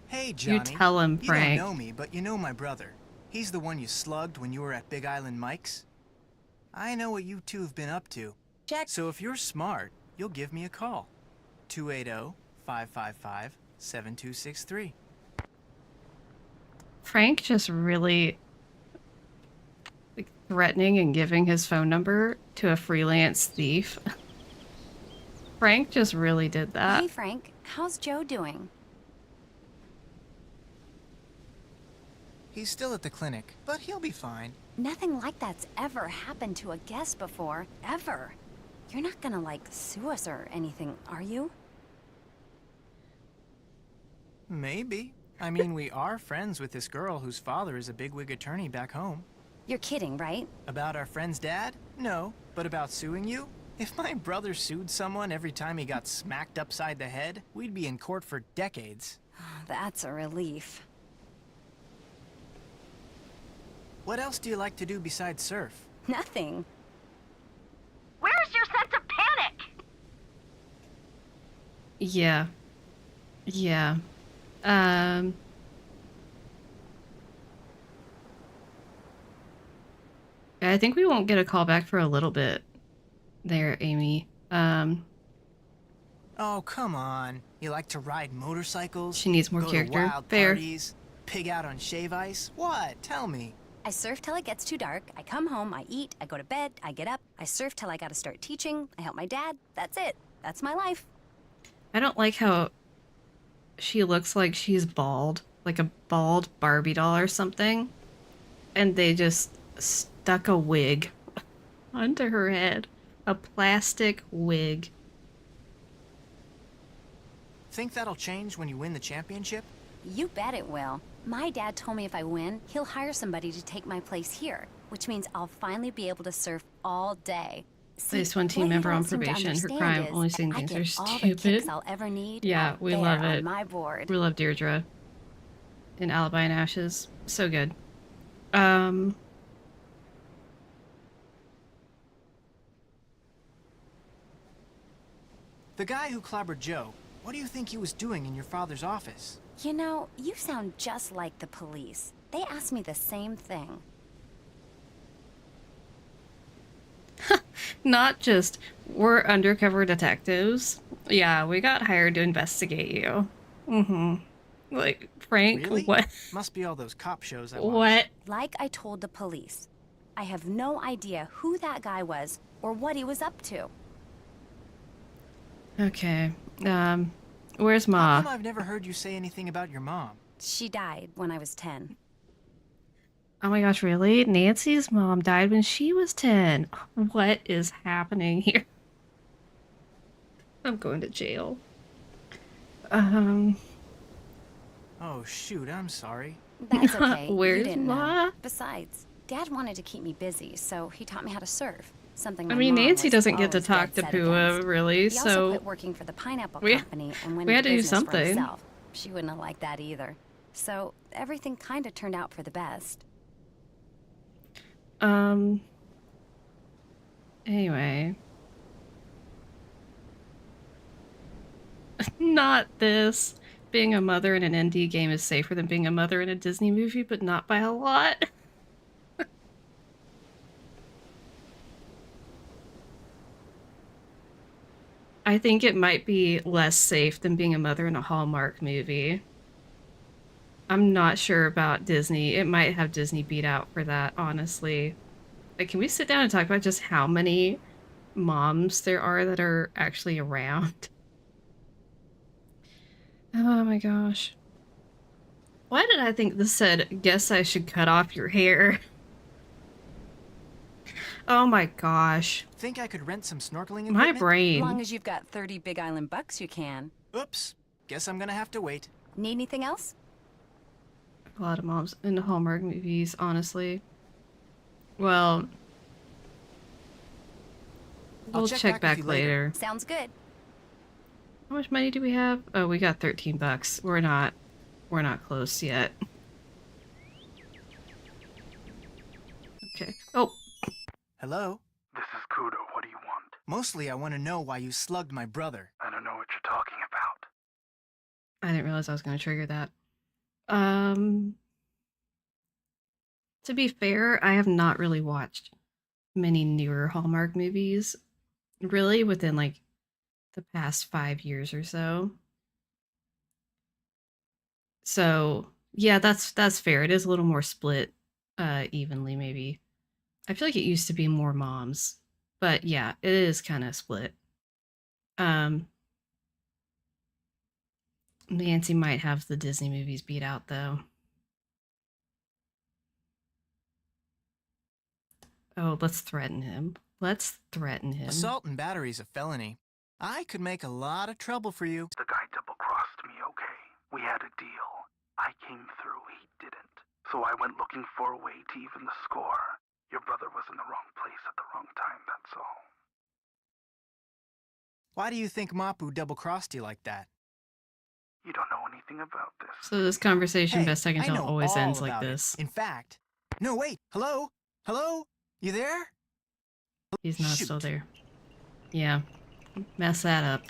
Hey, Johnny. You tell him, Frank. You don't know me, but you know my brother. He's the one you slugged when you were at Big Island Mike's. I know what you two have been up to. Check. So if you're smart, you'll give me a call. 280-555-7263. Frank just really like, threatening and giving his phone number to a freelance thief. Frank just really did that. Hey, Frank. How's Joe doing? He's still at the clinic, but he'll be fine. Nothing like that's ever happened to a guest before. Ever. You're not gonna, like, sue us or anything, are you? Maybe. I mean, we are friends with this girl whose father is a bigwig attorney back home. You're kidding, right? About our friend's dad? No. But about suing you? If my brother sued someone every time he got smacked upside the head, we'd be in court for decades. That's a relief. What else do you like to do besides surf? Nothing. Where's your sense of panic? Yeah. Yeah. I think we won't get a call back for a little bit there, Amy. Oh, come on. You like to ride motorcycles? She needs more go character. To wild Fair. parties? Pig out on shave ice? What? Tell me. I surf till it gets too dark. I come home, I eat, I go to bed, I get up. I surf till I gotta start teaching. I help my dad. That's it. That's my life. I don't like how she looks like she's bald. Like a bald Barbie doll or something. And they just stuck a wig onto her head. A plastic wig. Think that'll change when you win the championship? You bet it will. My dad told me if I win, he'll hire somebody to take my place here, which means I'll finally be able to surf all day. See, Place one team what he member on don't seem to probation. Her understand crime, is only saying I things get are all the stupid. kicks I'll ever need Yeah, out we there love on it. my board. We love Deirdre. In Alibi and Ashes. So good. The guy who clobbered Joe, what do you think he was doing in your father's office? You know, you sound just like the police. They asked me the same thing. Not just, we're undercover detectives. Yeah, we got hired to investigate you. Mm-hmm. Like, Frank, Really? what? Must be all those cop shows I watch. What? Like I told the police, I have no idea who that guy was or what he was up to. Okay. Where's How Ma? come I've never heard you say anything about your mom? She died when I was 10. Oh my gosh, really? Nancy's mom died when she was 10. What is happening here? I'm going to jail. Oh, shoot, I'm sorry. That's okay. you Where's didn't know. Ma? Besides, Dad wanted to keep me busy, so he taught me how to surf. Something I my mean, mom Nancy was doesn't get to always talk to dead set Pua, against. really, He also so quit working for the pineapple we- company and went we had into to do business for something. himself. She wouldn't have liked that either. So everything kind of turned out for the best. Anyway. Not this. Being a mother in an indie game is safer than being a mother in a Disney movie, but not by a lot. I think it might be less safe than being a mother in a Hallmark movie. I'm not sure about Disney. It might have Disney beat out for that, honestly. Like, can we sit down and talk about just how many moms there are that are actually around? Oh my gosh. Why did I think this said, guess I should cut off your hair? Oh my gosh. Think I could rent some snorkeling My equipment? As brain. long as you've got 30 Big Island bucks, you can. Oops. Guess I'm gonna have to wait. Need anything else? A lot of moms in Hallmark movies, honestly. Well, I'll we'll check check back back with you later. later. Sounds good. How much money do we have? Oh, we got $13. We're not close yet. Okay. Oh, Hello? This is Kudo. What do you want? Mostly I want to know why you slugged my brother. I don't know what you're talking about. I didn't realize I was going to trigger that. To be fair, I have not really watched many newer Hallmark movies, really within like the past 5 years or so. So yeah, that's fair. It is a little more split, evenly maybe. I feel like it used to be more moms, but yeah, it is kind of split. Um, Nancy might have the Disney movies beat out though. Oh, let's threaten him. Let's threaten him. Assault and battery is a felony. I could make a lot of trouble for you. The guy double-crossed me, okay? We had a deal. I came through, he didn't. So I went looking for a way to even the score. Your brother was in the wrong place at the wrong time, that's all. Why do you think Mapu double-crossed you like that? You don't know anything about this. So this conversation, Hey, best I can tell, know always all ends like about it. this. In fact... No, wait. Hello? Hello? You there? He's not Shoot. still there. Yeah. Mess that up.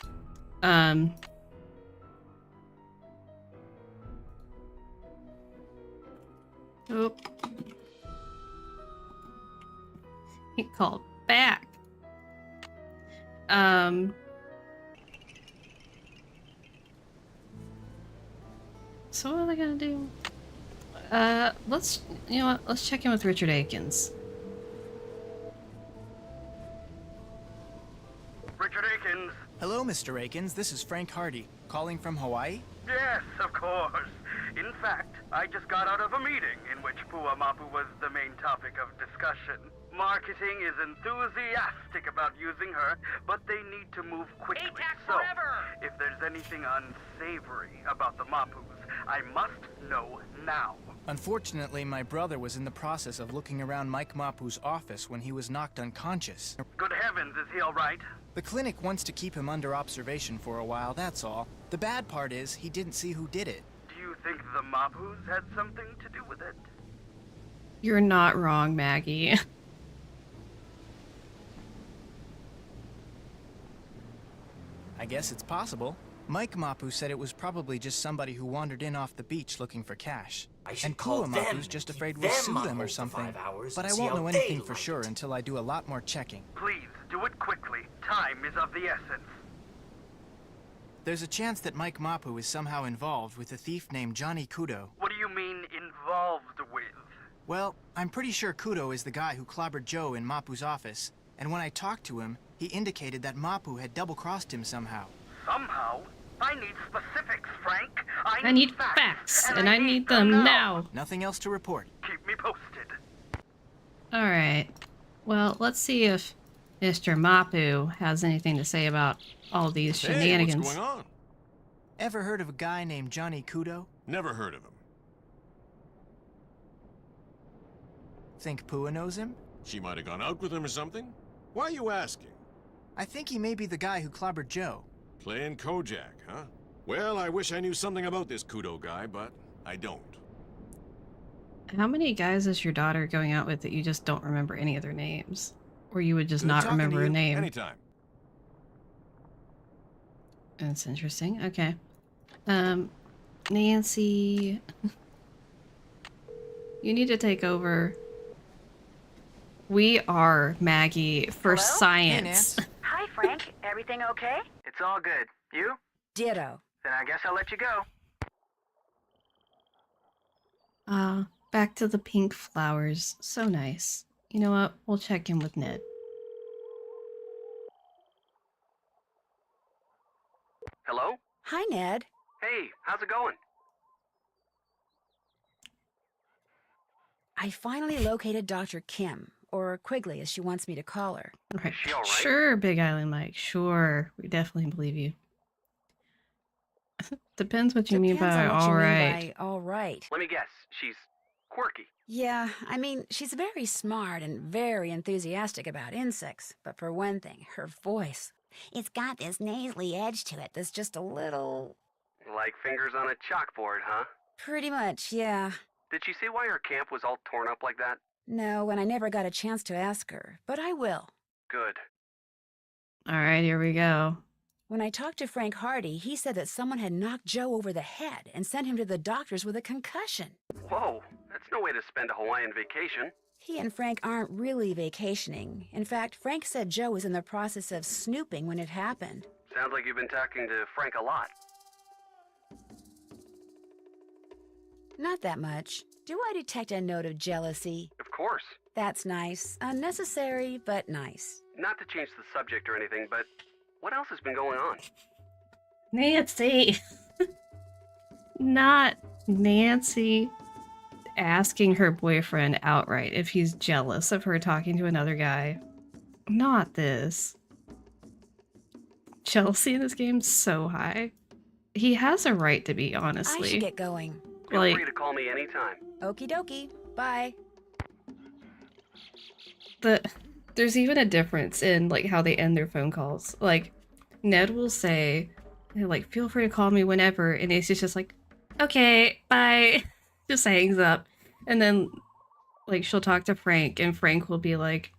Oh. He called back. So what are they gonna do? You know what? Let's check in with Richard Akins. Richard Akins. Hello, Mr. Akins. This is Frank Hardy, calling from Hawaii. Yes, of course. In fact, I just got out of a meeting in which Pua Mapu was the main topic of discussion. Marketing is enthusiastic about using her, but they need to move quickly. So, if there's anything unsavory about the Mapus, I must know now. Unfortunately, my brother was in the process of looking around Mike Mapu's office when he was knocked unconscious. Good heavens, is he all right? The clinic wants to keep him under observation for a while, that's all. The bad part is, he didn't see who did it. Do you think the Mapus had something to do with it? You're not wrong, Maggie. I guess it's possible. Mike Mapu said it was probably just somebody who wandered in off the beach looking for cash. And Pua Mapu's just afraid we'll sue them or something. But I won't know anything for sure until I do a lot more checking. Please, do it quickly. Time is of the essence. There's a chance that Mike Mapu is somehow involved with a thief named Johnny Kudo. What do you mean, involved with? Well, I'm pretty sure Kudo is the guy who clobbered Joe in Mapu's office. And when I talked to him, he indicated that Mapu had double-crossed him somehow. Somehow? I need specifics, Frank. I need facts, and I need them now. Nothing else to report. Keep me posted. Alright. Well, let's see if Mr. Mapu has anything to say about all these shenanigans. Hey, what's going on? Ever heard of a guy named Johnny Kudo? Never heard of him. Think Pua knows him? She might have gone out with him or something. Why are you asking? I think he may be the guy who clobbered Joe. Playing Kojak, huh? Well, I wish I knew something about this Kudo guy, but I don't. How many guys is your daughter going out with that you just don't remember any of their names? Or you would just Good not talking to remember a you. name? Anytime. That's interesting. Okay. Nancy... You need to take over. We are Maggie for Hello? science. Hey, Nance. Hi, Frank. Everything okay? It's all good. You? Ditto. Then I guess I'll let you go. Back to the pink flowers. So nice. You know what? We'll check in with Ned. Hello? Hi, Ned. Hey, how's it going? I finally located Dr. Kim, or Quigley as she wants me to call her. Right. she all right? Sure, Big Island Mike. Sure. We definitely believe you. Depends what you mean Depends by on what you all mean right. by all right. Let me guess. She's quirky. Yeah, I mean, she's very smart and very enthusiastic about insects. But for one thing, her voice. It's got this nasally edge to it that's just a little... Like fingers on a chalkboard, huh? Pretty much, yeah. Did she see why her camp was all torn up like that? No, and I never got a chance to ask her, but I will. Good. All right, here we go. When I talked to Frank Hardy, he said that someone had knocked Joe over the head and sent him to the doctors with a concussion. Whoa, that's no way to spend a Hawaiian vacation. He and Frank aren't really vacationing. In fact, Frank said Joe was in the process of snooping when it happened. Sounds like you've been talking to Frank a lot. Not that much. Do I detect a note of jealousy? Of course. That's nice. Unnecessary, but nice. Not to change the subject or anything, but what else has been going on? Nancy! Not Nancy asking her boyfriend outright if he's jealous of her talking to another guy. Not this. Jealousy in this game's so high. He has a right to be, honestly. I should get going. Feel free to call me anytime. Okie dokie. Bye. There's even a difference in like how they end their phone calls. Like Ned will say, like, feel free to call me whenever, and Nancy's just like, okay, bye. Just hangs up. And then like she'll talk to Frank, and Frank will be like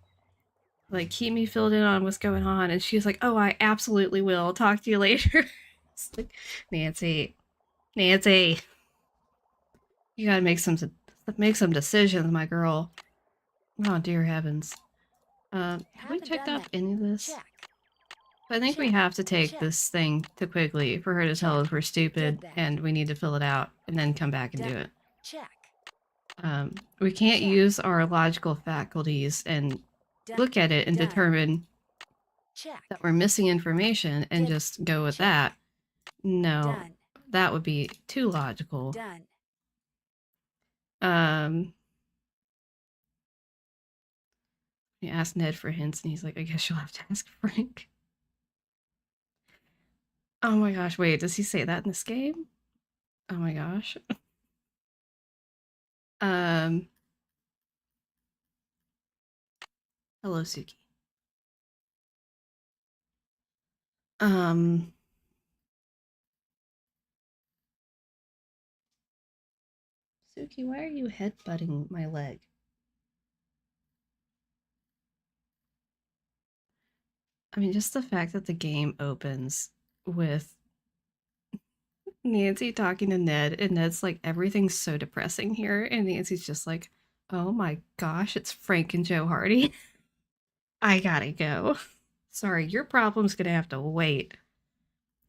keep me filled in on what's going on, and she's like, oh, I absolutely will. Talk to you later. It's like, Nancy, you gotta make some decisions, my girl. Oh dear heavens. Have we checked off any of this? Check. I think we have to take this thing to Quigley for her to tell us we're stupid and we need to fill it out and then come back and do it. Check. We can't use our logical faculties and look at it and determine that we're missing information and just go with that. No, that would be too logical. He asked Ned for hints, and he's like, I guess you'll have to ask Frank. Oh my gosh, wait, does he say that in this game? Oh my gosh. Hello, Suki. Suki, why are you headbutting my leg? I mean, just the fact that the game opens with Nancy talking to Ned, and Ned's like, everything's so depressing here, and Nancy's just like, oh my gosh, it's Frank and Joe Hardy. I gotta go. Sorry, your problem's gonna have to wait.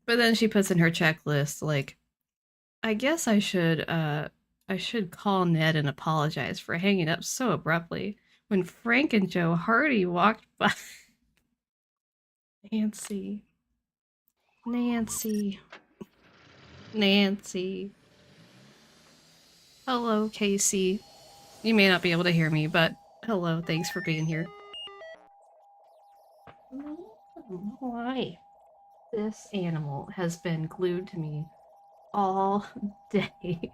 But then she puts in her checklist, like, I guess I should call Ned and apologize for hanging up so abruptly when Frank and Joe Hardy walked by. Nancy. Hello, Casey. You may not be able to hear me, but hello, thanks for being here. I don't know why this animal has been glued to me all day.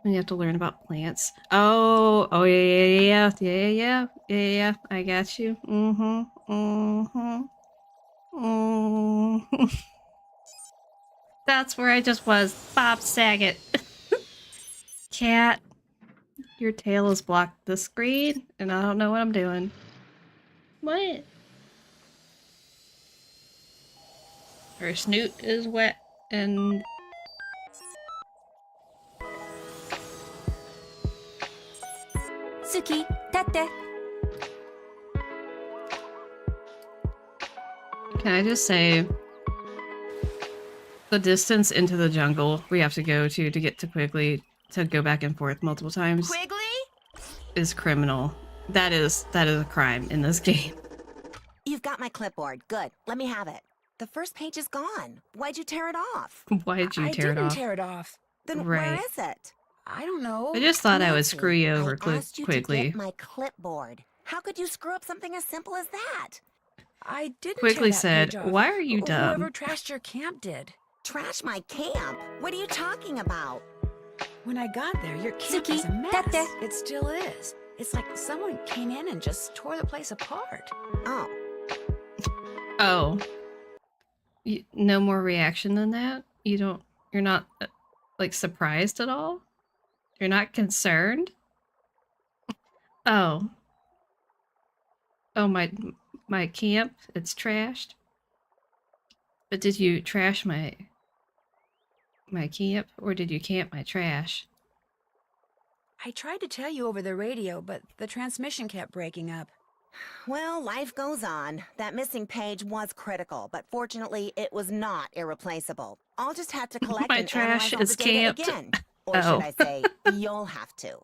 You have to learn about plants. Oh, yeah. I got you. That's where I just was. Bob Saget. Cat, your tail has blocked the screen, and I don't know what I'm doing. What? Her snoot is wet, and... Suki, tate. Can I just say, the distance into the jungle we have to go to get to Quigley, to go back and forth multiple times, Quigley? is criminal. That is a crime in this game. You've got my clipboard. Good. Let me have it. The first page is gone. Why'd you tear it off? Why'd you tear it I off? didn't tear it off. Then Right. where is it? I don't know. I just thought I would Nancy, screw you over I asked you to quickly. get my clipboard. How could you screw up something as simple as that? I didn't Quickly tear that said, page off. why are you dumb? Whoever trashed your camp did. Trash my camp? What are you talking about? When I got there, your camp Suki, was a mess. tate. It still is. It's like someone came in and just tore the place apart. Oh, Oh. No more reaction than that? You're not, like, surprised at all? You're not concerned? Oh. Oh, my camp, it's trashed? But did you trash my camp, or did you camp my trash? I tried to tell you over the radio, but the transmission kept breaking up. Well, life goes on. That missing page was critical, but fortunately, it was not irreplaceable. I'll just have to collect My and trash analyze all is the data camped. again. Or should I say, you'll have to.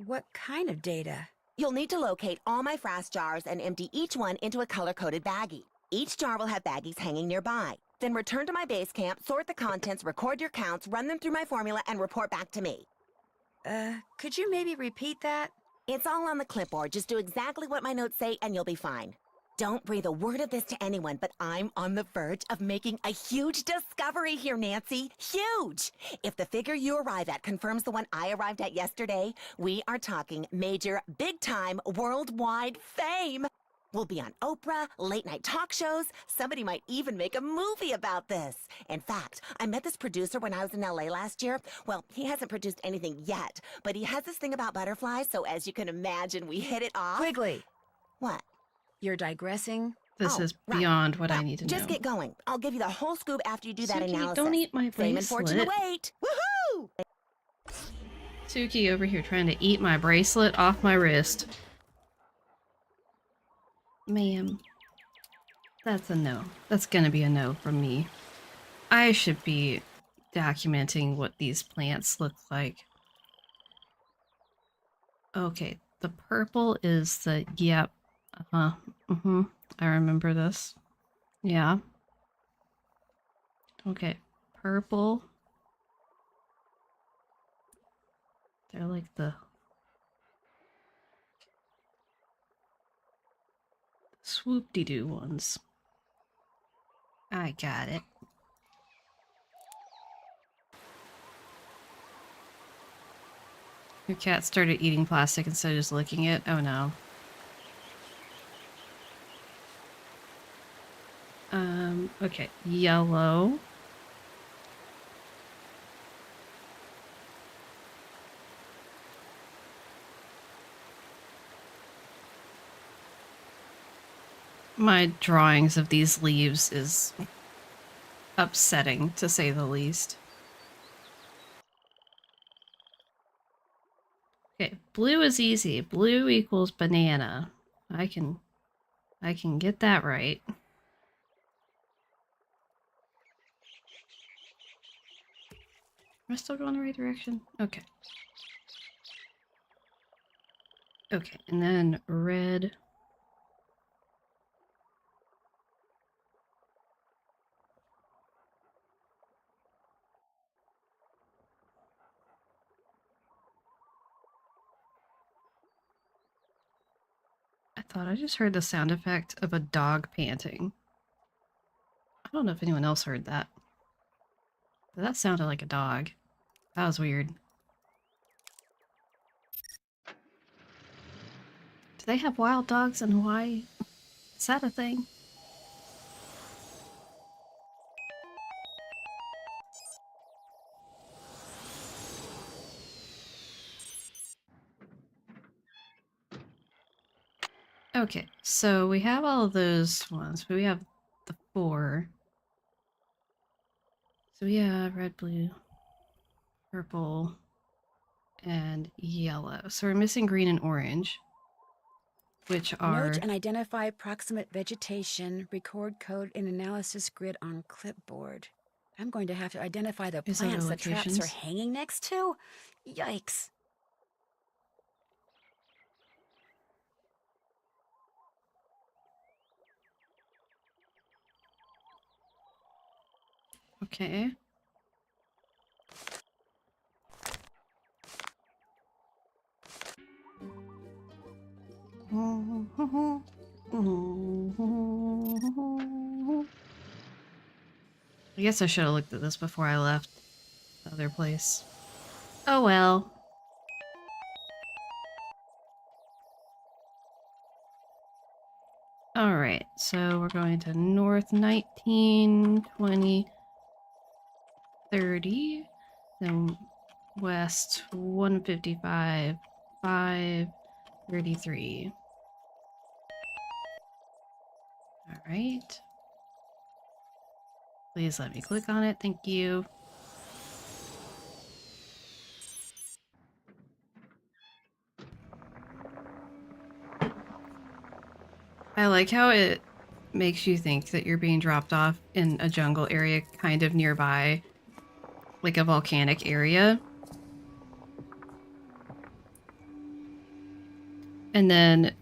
What kind of data? You'll need to locate all my frass jars and empty each one into a color-coded baggie. Each jar will have baggies hanging nearby. Then return to my base camp, sort the contents, record your counts, run them through my formula, and report back to me. Could you maybe repeat that? It's all on the clipboard. Just do exactly what my notes say, and you'll be fine. Don't breathe a word of this to anyone, but I'm on the verge of making a huge discovery here, Nancy. Huge! If the figure you arrive at confirms the one I arrived at yesterday, we are talking major, big-time, worldwide fame. We'll be on Oprah, late-night talk shows. Somebody might even make a movie about this. In fact, I met this producer when I was in LA last year. Well, he hasn't produced anything yet, but he has this thing about butterflies, so as you can imagine, we hit it off. Quigley! What? You're digressing? This Oh, is right. beyond what I Well, need to just know. get going. I'll give you the whole scoop after you do that Suki, analysis. don't eat my Fame and fortune bracelet. await. Woohoo! Suki over here trying to eat my bracelet off my wrist. Ma'am. That's a no. That's gonna be a no from me. I should be documenting what these plants look like. Okay, the purple is the... Yep. Uh-huh. Mm-hmm. I remember this. Yeah. Okay. Purple. They're like the... swoop-de-doo ones. I got it. Your cat started eating plastic instead of just licking it. Oh no. Okay. Yellow. My drawings of these leaves is upsetting, to say the least. Okay, blue is easy. Blue equals banana. I can get that right. Am I still going the right direction? Okay. Okay, and then red. I thought I just heard the sound effect of a dog panting. I don't know if anyone else heard that. But that sounded like a dog. That was weird. Do they have wild dogs in Hawaii? Is that a thing? Okay, so we have all of those ones, but we have the 4. So we have red, blue, purple, and yellow. So we're missing green and orange, which are... Note and identify proximate vegetation, record code in analysis grid on clipboard. I'm going to have to identify the Is that plants our the traps locations? are hanging next to? Yikes. Okay. I guess I should have looked at this before I left the other place. Oh well. Alright, so we're going to north 19, 20, 30. Then West 155 533. All right. Please let me click on it. Thank you. I like how it makes you think that you're being dropped off in a jungle area kind of nearby, like a volcanic area. And then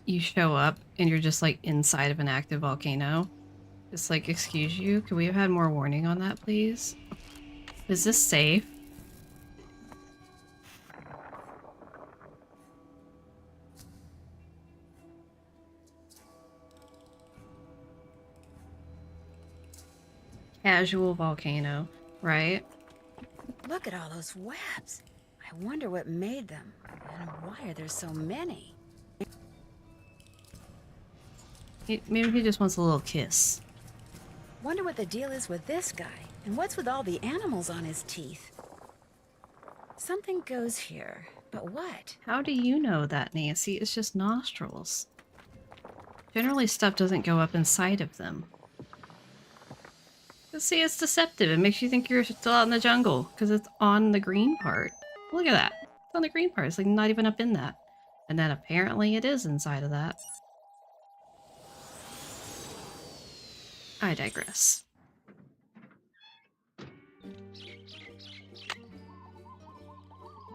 you show up and you're just like inside of an active volcano. Just like, excuse you, could we have had more warning on that, please? Is this safe? Casual volcano, right? Look at all those webs. I wonder what made them, and why are there so many? Maybe he just wants a little kiss. Wonder what the deal is with this guy, and what's with all the animals on his teeth? Something goes here, but what? How do you know that, Nancy? It's just nostrils. Generally, stuff doesn't go up inside of them. But see, it's deceptive. It makes you think you're still out in the jungle, because it's on the green part. Look at that. It's on the green part. It's like not even up in that. And then apparently it is inside of that. I digress.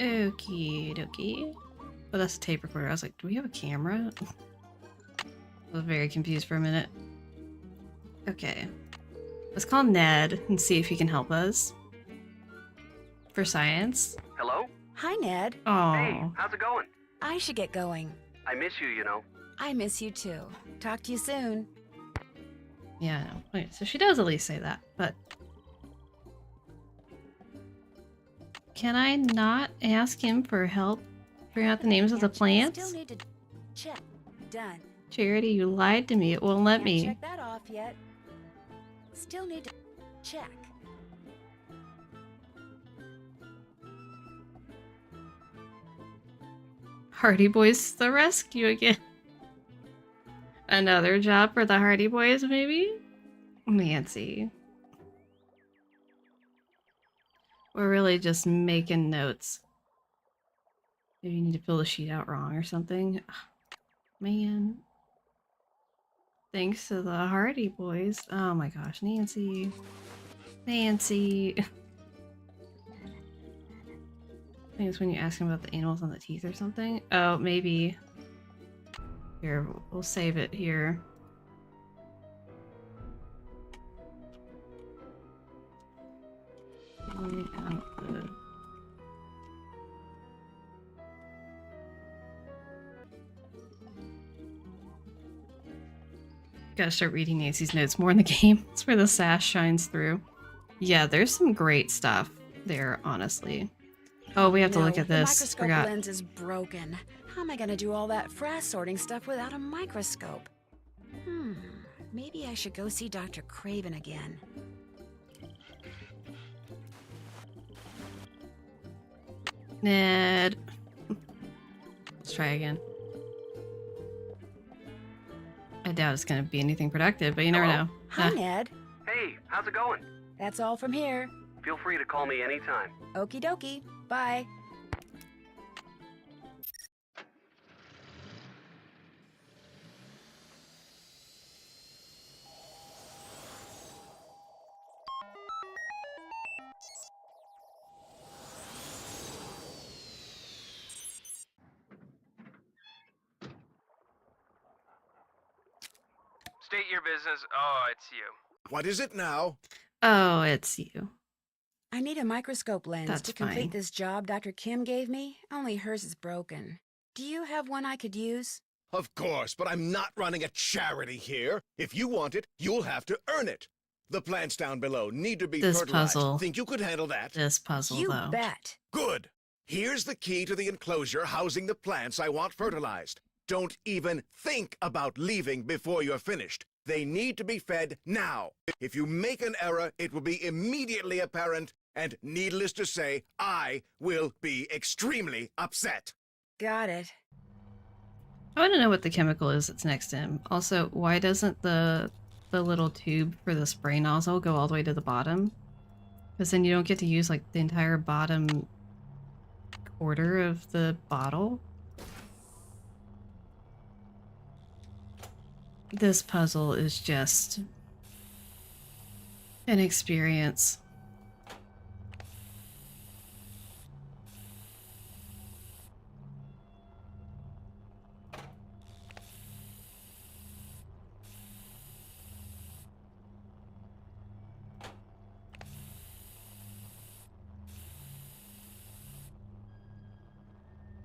Okie dokie. Oh, that's a tape recorder. I was like, do we have a camera? I was very confused for a minute. Okay. Let's call Ned and see if he can help us. For science. Hello? Hi, Ned. Oh. Hey, how's it going? I should get going. I miss you, you know. I miss you too. Talk to you soon. Yeah, I know. Okay, so she does at least say that, but... Can I not ask him for help figuring out the names of the plants? Still need to check. Done. Charity, you lied to me. It won't let Can't me. check that off yet. Still need to check. Hardy Boys to the rescue again. Another job for the Hardy Boys, maybe? Nancy. We're really just making notes. Maybe you need to fill the sheet out wrong or something. Man. Thanks to the Hardy Boys. Oh my gosh, Nancy. Nancy. I think it's when you ask him about the animals on the teeth or something. Oh, maybe. Here, we'll save it here. Filling out the... Gotta start reading Nancy's notes more in the game. It's where the sass shines through. Yeah, there's some great stuff there, honestly. Oh, we have to look at The this. microscope Forgot. lens is broken. How am I gonna do all that frass sorting stuff without a microscope? Maybe I should go see Dr. Craven again. Ned. Let's try again. I doubt it's gonna be anything productive, but you never Hello? know. Hi, Ned. Hey, how's it going? That's all from here. Feel free to call me anytime. Okie dokie. Bye. State your business. Oh, it's you. What is it now? Oh, it's you. I need a microscope lens That's to complete fine. this job Dr. Kim gave me. Only hers is broken. Do you have one I could use? Of course, but I'm not running a charity here. If you want it, you'll have to earn it. The plants down below need to be This fertilized. puzzle. Think you could handle that? This puzzle, You though. bet. Good. Here's the key to the enclosure housing the plants I want fertilized. Don't even think about leaving before you're finished. They need to be fed now. If you make an error, it will be immediately apparent, And needless to say, I will be extremely upset. Got it. I want to know what the chemical is that's next to him. Also, why doesn't the little tube for the spray nozzle go all the way to the bottom? Because then you don't get to use like the entire bottom quarter of the bottle. This puzzle is just an experience.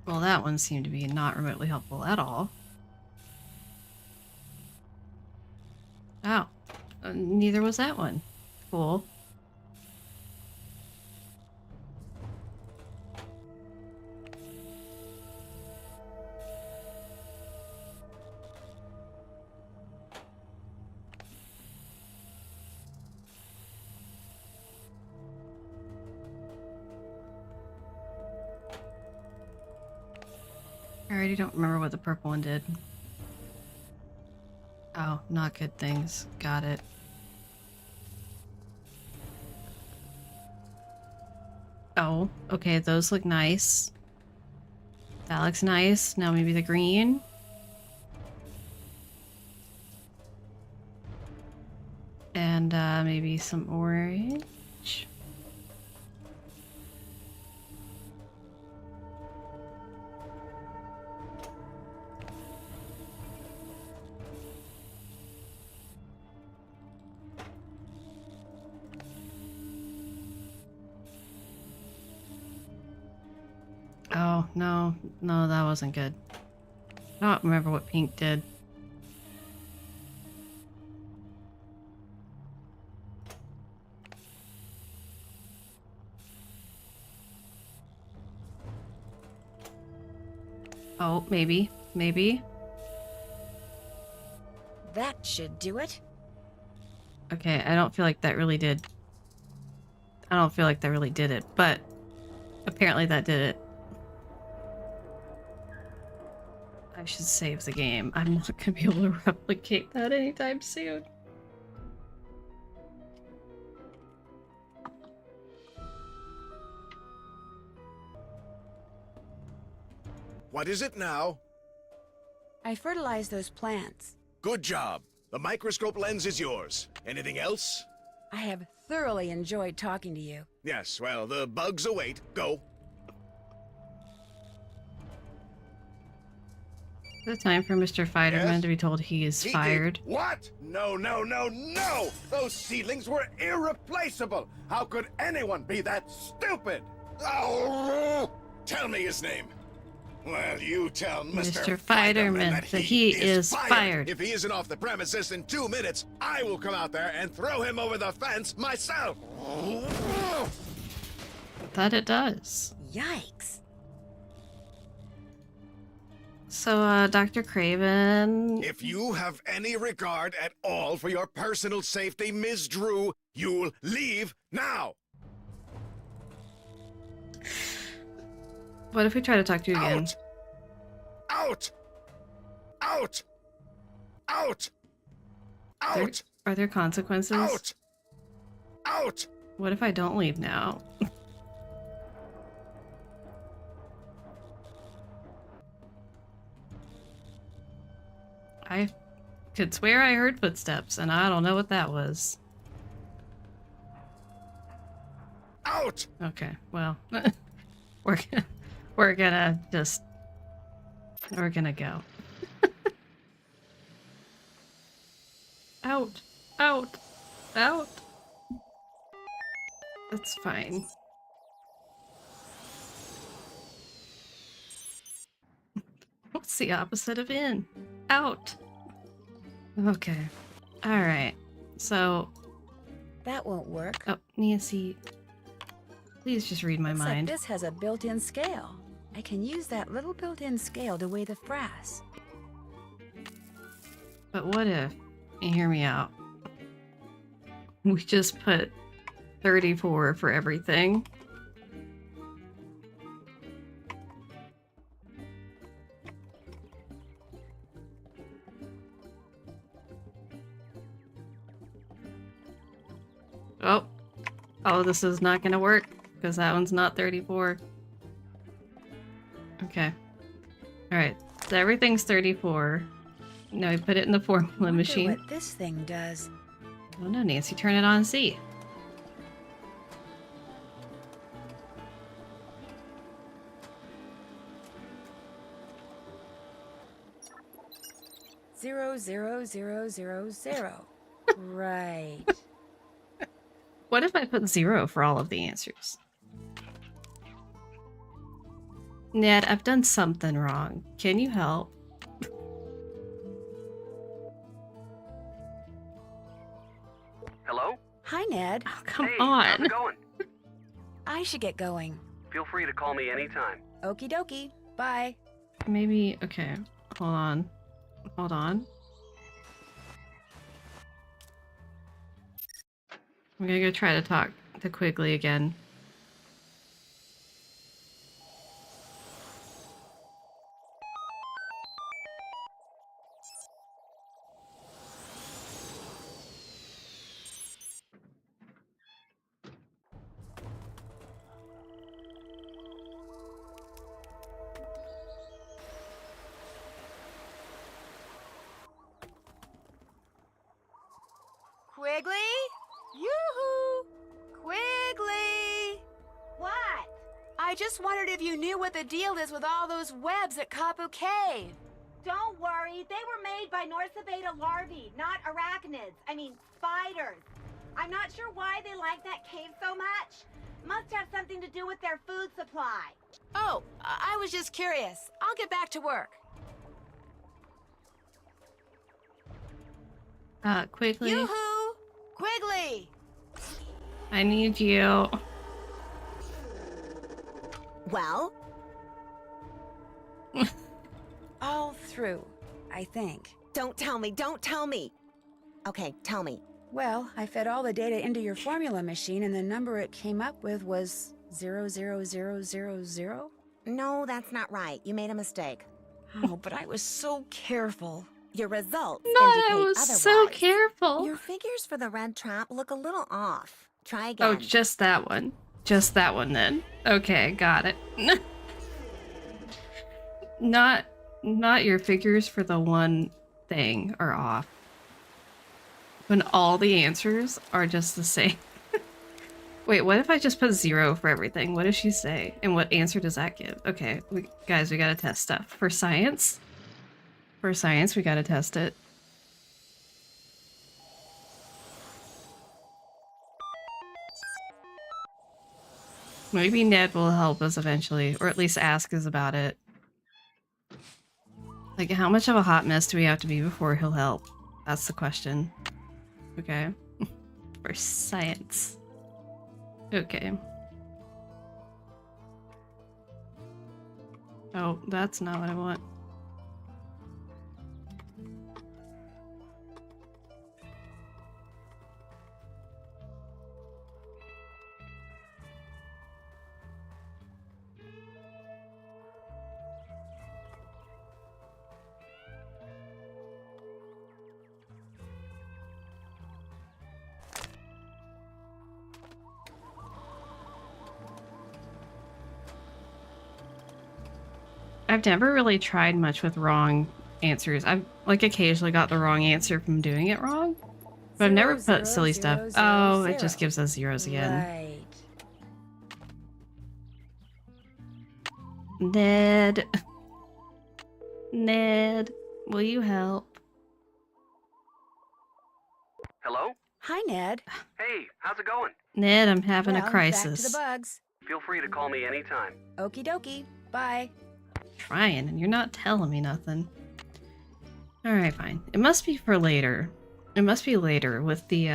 Well, that one seemed to be not remotely helpful at all. Oh, neither was that one. Cool. I already don't remember what the purple one did. Oh, not good things. Got it. Oh, okay, those look nice. That looks nice. Now maybe the green. And maybe some orange. Oh, no, that wasn't good. I don't remember what pink did. Oh, maybe. That should do it. Okay, I don't feel like that really did. I don't feel like that really did it, but apparently that did it. I should save the game. I'm not gonna be able to replicate that anytime soon. What is it now? I fertilized those plants. Good job. The microscope lens is yours. Anything else? I have thoroughly enjoyed talking to you. Yes, well, the bugs await. Go. Is it time for Mr. Fighterman Yes? to be told he is fired? What? No, no, no, no! Those seedlings were irreplaceable! How could anyone be that stupid? Oh! Tell me his name. Well, you tell Mr. Fighterman that he is fired. If he isn't off the premises in 2 minutes, I will come out there and throw him over the fence myself! That it does. Yikes. So, Dr. Craven... If you have any regard at all for your personal safety, Ms. Drew, you'll leave now! What if we try to talk to you again? Out! Out! Out! Out! Are there consequences? Out! Out! What if I don't leave now? I could swear I heard footsteps, and I don't know what that was. Out! Okay, well, we're gonna go. Out! Out! Out! That's fine. What's the opposite of in? Out! Okay. Alright. So... That won't work. Oh, Nancy... Please just read my Looks mind. like this has a built-in scale. I can use that little built-in scale to weigh the frass. But what if... And hear me out. We just put 34 for everything. Oh. Oh, this is not gonna work, because that one's not 34. Okay. Alright, so everything's 34. Now we put it in the formula machine. What this thing does. Oh no, Nancy, turn it on and see. Zero, zero, zero, zero, zero. Right. What if I put 0 for all of the answers? Ned, I've done something wrong. Can you help? Hello? Hi, Ned. Oh, come Hey, on. how's it going? I should get going. Feel free to call me anytime. Okie dokie. Bye. Maybe, okay. Hold on. Hold on. I'm gonna go try to talk to Quigley again. Quigley? Yoo-hoo! Quigley! What? I just wondered if you knew what the deal is with all those webs at Kapu Cave. Don't worry, they were made by Norsabeta larvae, not arachnids. I mean, spiders. I'm not sure why they like that cave so much. Must have something to do with their food supply. Oh, I was just curious. I'll get back to work. Quigley? Yoo-hoo! Quigley! I need you. Well? All through, I think. Don't tell me, don't tell me. Okay, tell me. Well, I fed all the data into your formula machine, and the number it came up with was 00000? No, that's not right. You made a mistake. Oh, but I was so careful. Your results No, I indicate was otherwise. so careful. Your figures for the red trap look a little off. Try again. Oh, just that one. Just that one then. Okay, got it. Not your figures for the one thing are off. When all the answers are just the same. Wait, what if I just put 0 for everything? What does she say? And what answer does that give? Okay, guys, we gotta test stuff. For science? For science, we gotta test it. Maybe Ned will help us eventually, or at least ask us about it. Like, how much of a hot mess do we have to be before he'll help? That's the question. Okay. For science. Okay. Oh, that's not what I want. I've never really tried much with wrong answers. I've like occasionally got the wrong answer from doing it wrong, but I've never put silly stuff. Oh, it just gives us zeros again. Right. Ned. Ned, will you help? Hello? Hi, Ned. Hey, how's it going? Ned, I'm having Well, a crisis. Back to the bugs. Feel free to call me anytime. Okie dokie. Bye. Trying, and you're not telling me nothing. Alright, fine. It must be for later. It must be later with the,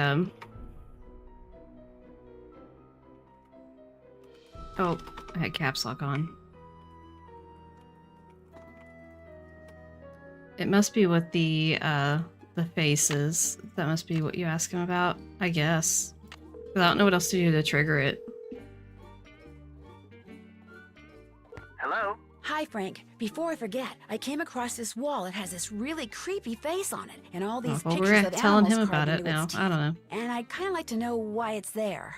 Oh, I had caps lock on. It must be with the faces. That must be what you ask him about, I guess. I don't know what else to do to trigger it. Hello? Hi, Frank. Before I forget, I came across this wall. It has this really creepy face on it, and all these Well, pictures we're of telling animals him about carved it into now. its I don't teeth. know. And I'd kind of like to know why it's there.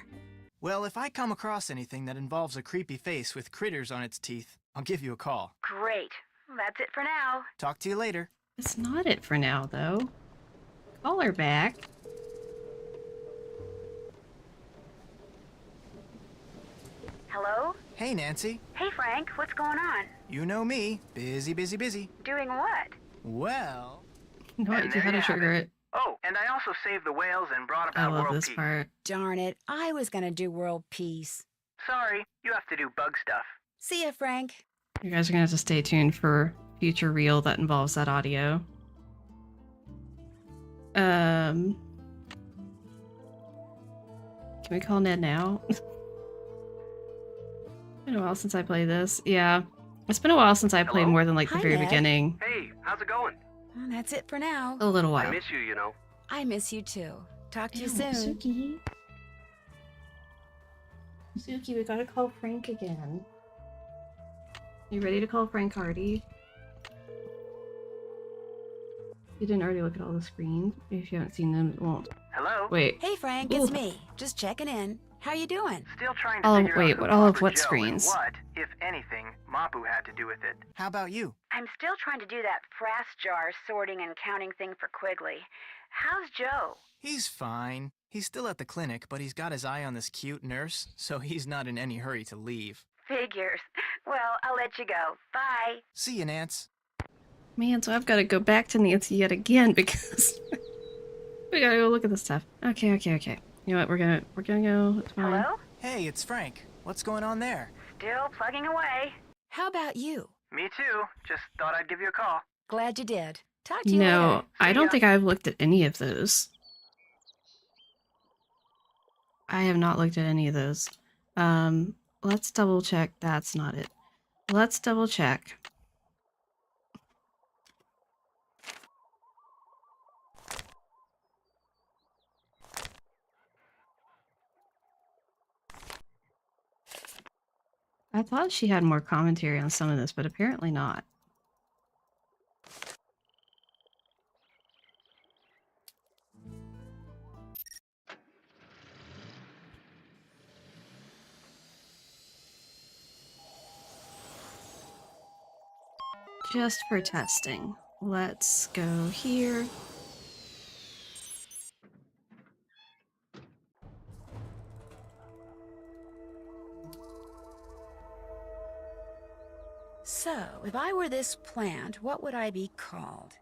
Well, if I come across anything that involves a creepy face with critters on its teeth, I'll give you a call. Great. That's it for now. Talk to you later. It's not it for now, though. Call her back. Hello? Hey, Nancy. Hey, Frank. What's going on? You know me. Busy, busy, busy. Doing what? Well... No And idea how there to you have trigger it. Oh, and I also saved the whales and brought I about love world this peace. part. Darn it, I was gonna do world peace. Sorry, you have to do bug stuff. See ya, Frank. You guys are gonna have to stay tuned for future reel that involves that audio. Can we call Ned now? It's been a while since I played this. Yeah. It's been a while since I played Hello? more than like the Hi, very Ned. beginning. Hey, how's it going? Well, that's it for now. A little I while. miss you, you know. I miss you too. Talk to you Ew, soon. Suki. Suki, we gotta call Frank again. You ready to call Frank Hardy? You didn't already look at all the screens. If you haven't seen them, it won't. Hello? Wait. Hey, Frank, Ooh. it's me. Just checking in. How you doing? Still trying to Oh, figure wait, out what- who all of Papa what Joe screens? and what, if anything, Mapu had to do with it. How about you? I'm still trying to do that frass jar sorting and counting thing for Quigley. How's Joe? He's fine. He's still at the clinic, but he's got his eye on this cute nurse, so he's not in any hurry to leave. Figures. Well, I'll let you go. Bye. See you, Nance. Man, so I've got to go back to Nancy yet again because we gotta go look at this stuff. Okay. You know what? We're gonna go. It's fine. Hello? Hey, it's Frank. What's going on there? Still plugging away. How about you? Me too. Just thought I'd give you a call. Glad you did. Talk to you later. No, I See don't ya. think I've looked at any of those. I have not looked at any of those. Let's double check. That's not it. Let's double check. I thought she had more commentary on some of this, but apparently not. Just for testing. Let's go here. So, if I were this plant, what would I be called?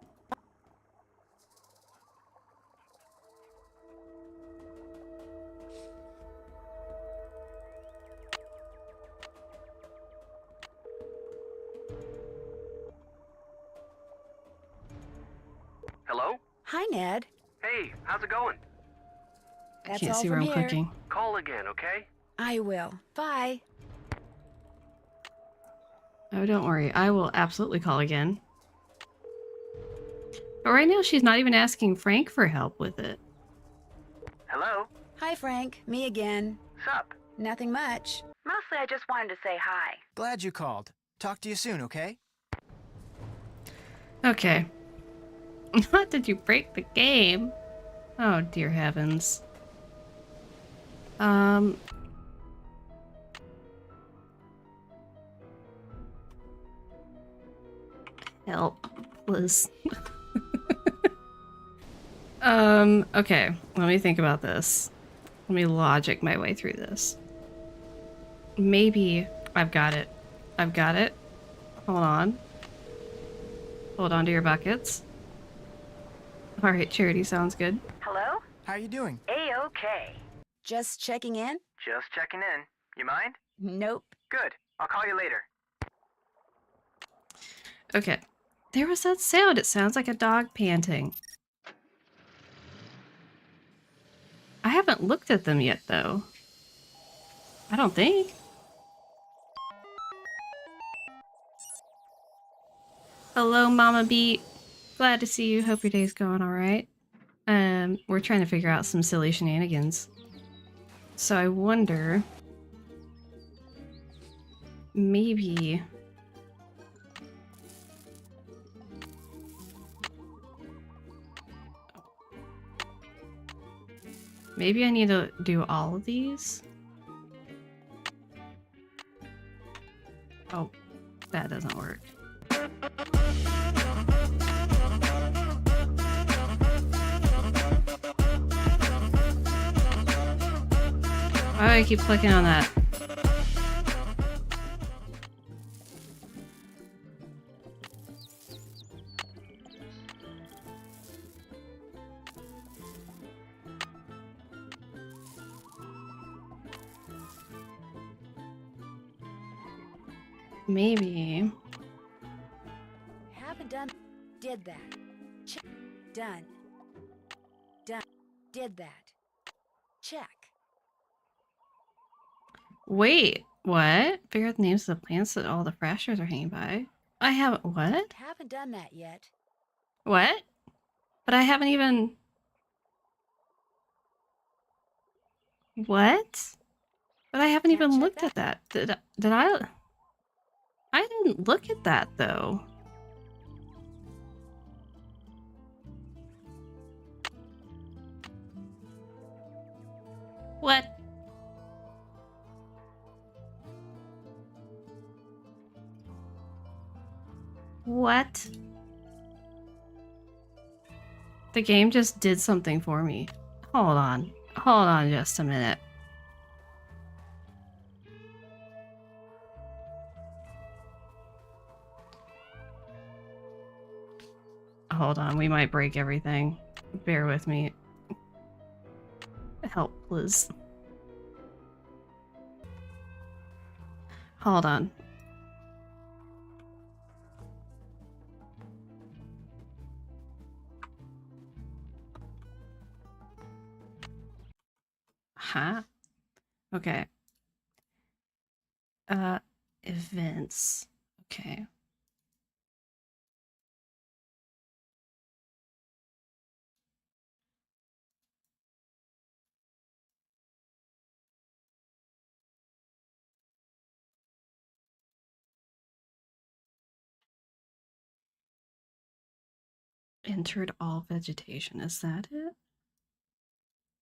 Hello? Hi, Ned. Hey, how's it going? That's Can't all see where from I'm here. clicking. Call again, okay? I will. Bye. Oh, don't worry. I will absolutely call again. But right now, she's not even asking Frank for help with it. Hello? Hi, Frank. Me again. Sup? Nothing much. Mostly I just wanted to say hi. Glad you called. Talk to you soon, okay? Okay. What did you break the game? Oh, dear heavens. Help, Liz. Okay. Let me think about this. Let me logic my way through this. Maybe I've got it. I've got it. Hold on. Hold on to your buckets. Alright, Charity sounds good. Hello? How are you doing? A-okay. Just checking in? Just checking in. You mind? Nope. Good. I'll call you later. Okay. There was that sound. It sounds like a dog panting. I haven't looked at them yet, though. I don't think. Hello, Mama Beat. Glad to see you. Hope your day's going alright. We're trying to figure out some silly shenanigans. So I wonder, maybe I need to do all of these. Oh, that doesn't work. Why do I keep clicking on that? Maybe. Haven't done. Did that. Check. Done. Done. Did that. Check. Wait, what? Figure out the names of the plants that all the fractures are hanging by. I haven't. What? Haven't done that yet. What? But I haven't even. What? But I haven't even looked at that. Did I? I didn't look at that though. What? What? The game just did something for me. Hold on. Hold on just a minute. Hold on, we might break everything. Bear with me. Help, please. Hold on. Huh? Okay. Events. Okay. Entered all vegetation. Is that it?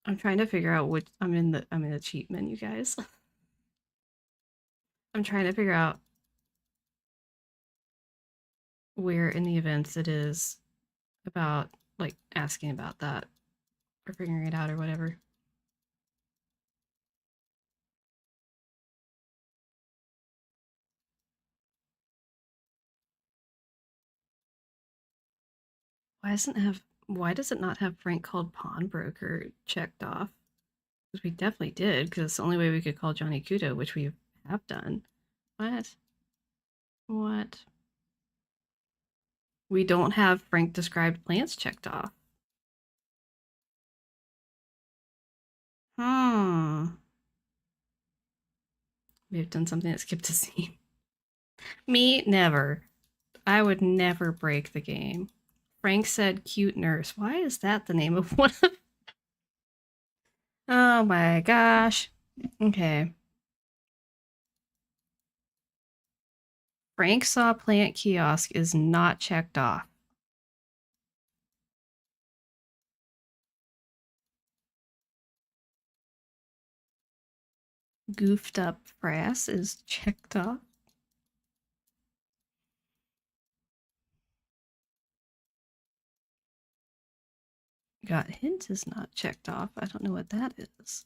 I'm trying to figure out which I'm in the cheat menu, guys. I'm trying to figure out where in the events it is about, like, asking about that or figuring it out or whatever. Why does it not have Frank called pawnbroker checked off? Because we definitely did, because it's the only way we could call Johnny Kudo, which we have done. What? What? We don't have Frank described plants checked off. We've done something that skipped a scene. Me, never. I would never break the game. Frank said cute nurse. Why is that the name of one of... Oh my gosh. Okay. Frank saw plant kiosk is not checked off. Goofed up brass is checked off. Got hint is not checked off. I don't know what that is.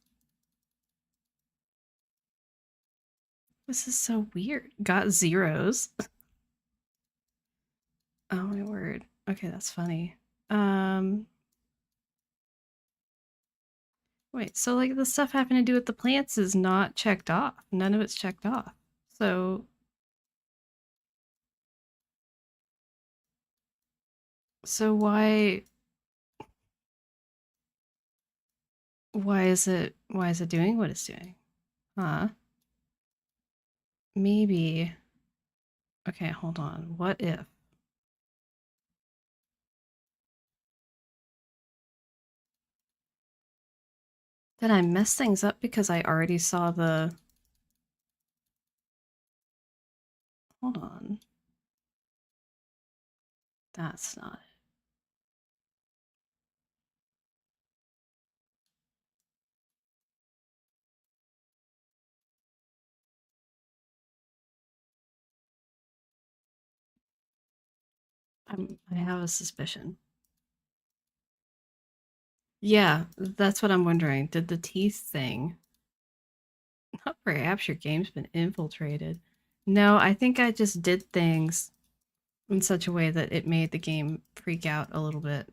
This is so weird. Got zeros. Oh my word. Okay, that's funny. Wait, so like the stuff having to do with the plants is not checked off. None of it's checked off. So why is it doing what it's doing? Huh? Maybe. Okay, hold on. What if? Did I mess things up because I already saw the... Hold on. That's not it. I have a suspicion. Yeah, that's what I'm wondering. Did the teeth thing... Perhaps your game's been infiltrated. No, I think I just did things in such a way that it made the game freak out a little bit.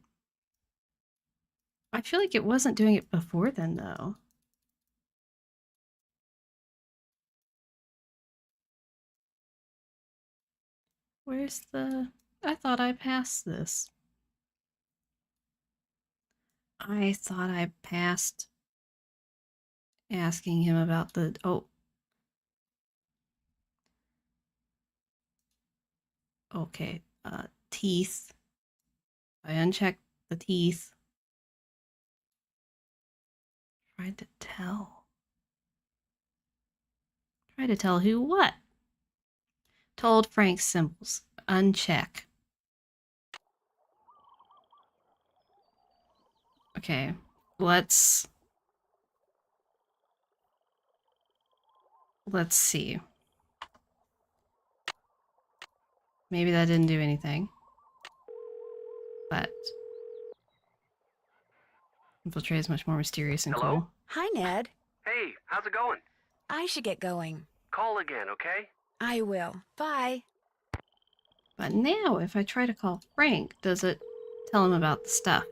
I feel like it wasn't doing it before then, though. Where's the... I thought I passed this. I thought I passed asking him about the... Oh. Okay. Teeth. I unchecked the teeth. Tried to tell. Tried to tell who what? Told Frank symbols. Uncheck. Okay. Let's see. Maybe that didn't do anything. But infiltrate is much more mysterious and Hello? cool. Hi, Ned. Hey, how's it going? I should get going. Call again, okay? I will. Bye. But now, if I try to call Frank, does it tell him about the stuff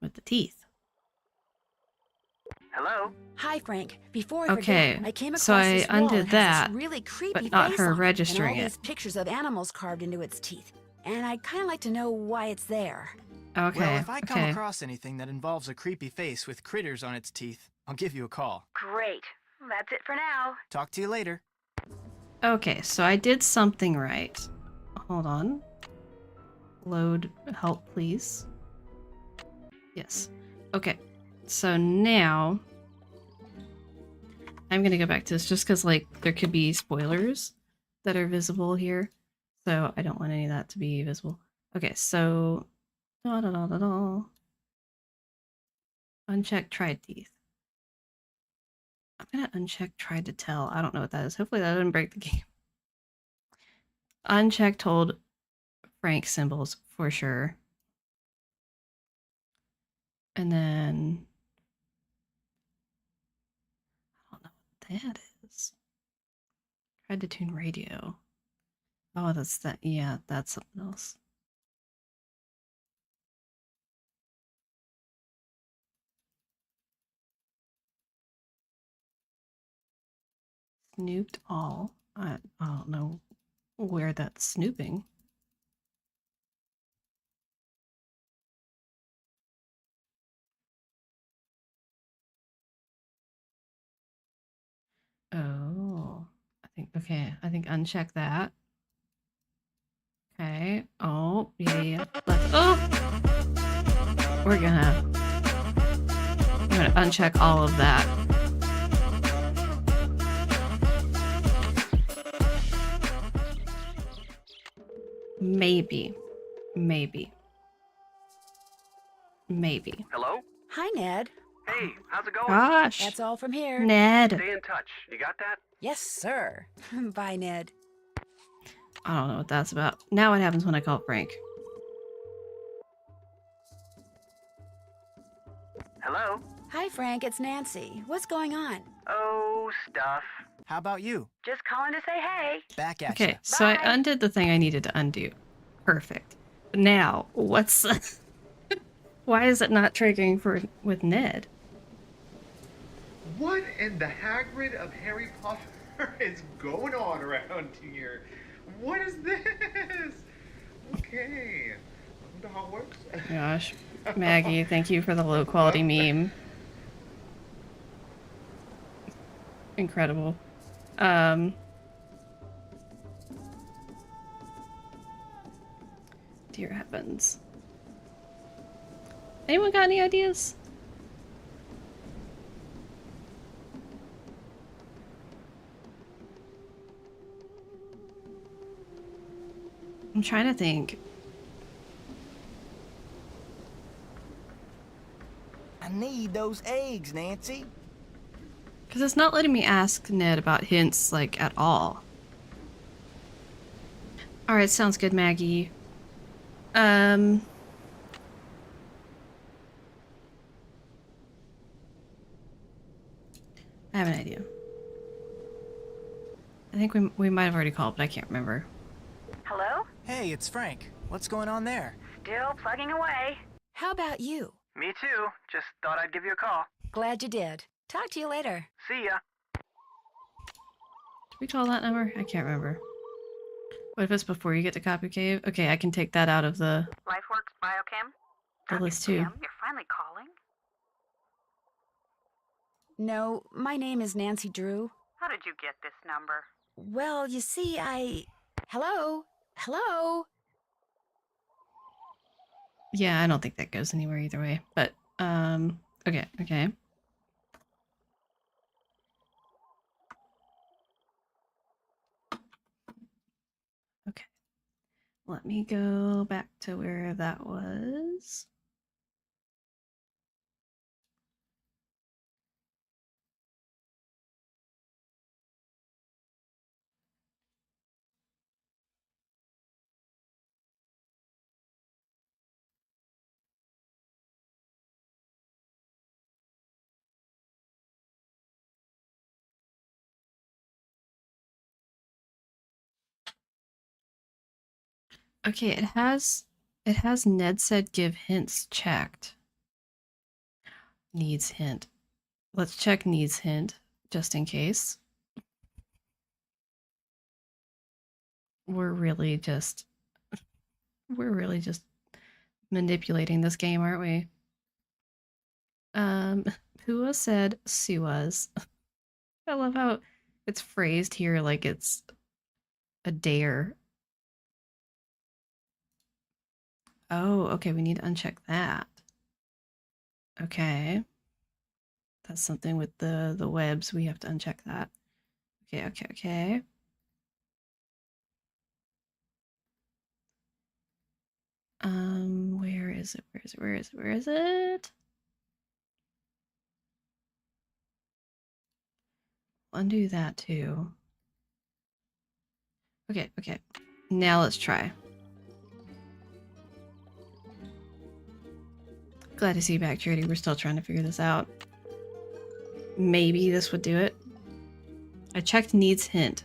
with the teeth? Hello? Hi, Frank. Before I Okay, forget, I came across so I this wall undid that has that, this really creepy but not face her on it, registering and all it. these pictures of animals carved into its teeth. And I'd kind of like to know why it's there. Okay, Well, if I come okay. across anything that involves a creepy face with critters on its teeth, I'll give you a call. Great. That's it for now. Talk to you later. Okay, so I did something right. Hold on. Load help, please. Yes. Okay, so now I'm gonna go back to this just because, like, there could be spoilers that are visible here. So I don't want any of that to be visible. Okay, so... Uncheck tried teeth. I'm gonna uncheck tried to tell. I don't know what that is. Hopefully that doesn't break the game. Uncheck told Frank symbols for sure. And then... I don't know what that is. Tried to tune radio. Oh, that's that. Yeah, that's something else. Snooped all. I don't know where that's snooping. Oh, I think uncheck that. Okay. Oh, yeah. We're gonna uncheck all of that. Maybe. Hello? Hi, Ned. Hey, how's it going? Gosh. That's all from here. Ned. Stay in touch. You got that? Yes, sir. Bye, Ned. I don't know what that's about. Now what happens when I call Frank? Hello? Hi, Frank. It's Nancy. What's going on? Oh, stuff. How about you? Just calling to say hey. Back at Okay, ya. so I undid the thing I needed to undo. Perfect. Now, what's... Why is it not triggering with Ned? What in the Hagrid of Harry Potter is going on around here? What is this? Okay. I wonder how it works. Gosh. Maggie, thank you for the low quality meme. Incredible. Dear heavens. Anyone got any ideas? I'm trying to think. I need those eggs, Nancy. Because it's not letting me ask Ned about hints, like, at all. Alright, sounds good, Maggie. I have an idea. I think we might have already called, but I can't remember. Hello? Hey, it's Frank. What's going on there? Still plugging away. How about you? Me too. Just thought I'd give you a call. Glad you did. Talk to you later. See ya. Did we call that number? I can't remember. What if it's before you get to Kapu Cave? Okay, I can take that out of the LifeWorks Biochem? list too. Kim, you're finally calling? No, my name is Nancy Drew. How did you get this number? Well, you see, Hello? Hello? Yeah, I don't think that goes anywhere either way. But, okay. Okay. Let me go back to where that was. Okay, it has Ned said give hints checked. Needs hint. Let's check needs hint just in case. We're really just manipulating this game, aren't we? Pua said Suas. I love how it's phrased here like it's a dare. Oh, okay, we need to uncheck that. Okay. That's something with the webs. We have to uncheck that. Okay. Where is it? Undo that too. Okay. Now let's try. Glad to see you back, Charity. We're still trying to figure this out. Maybe this would do it. I checked needs hint.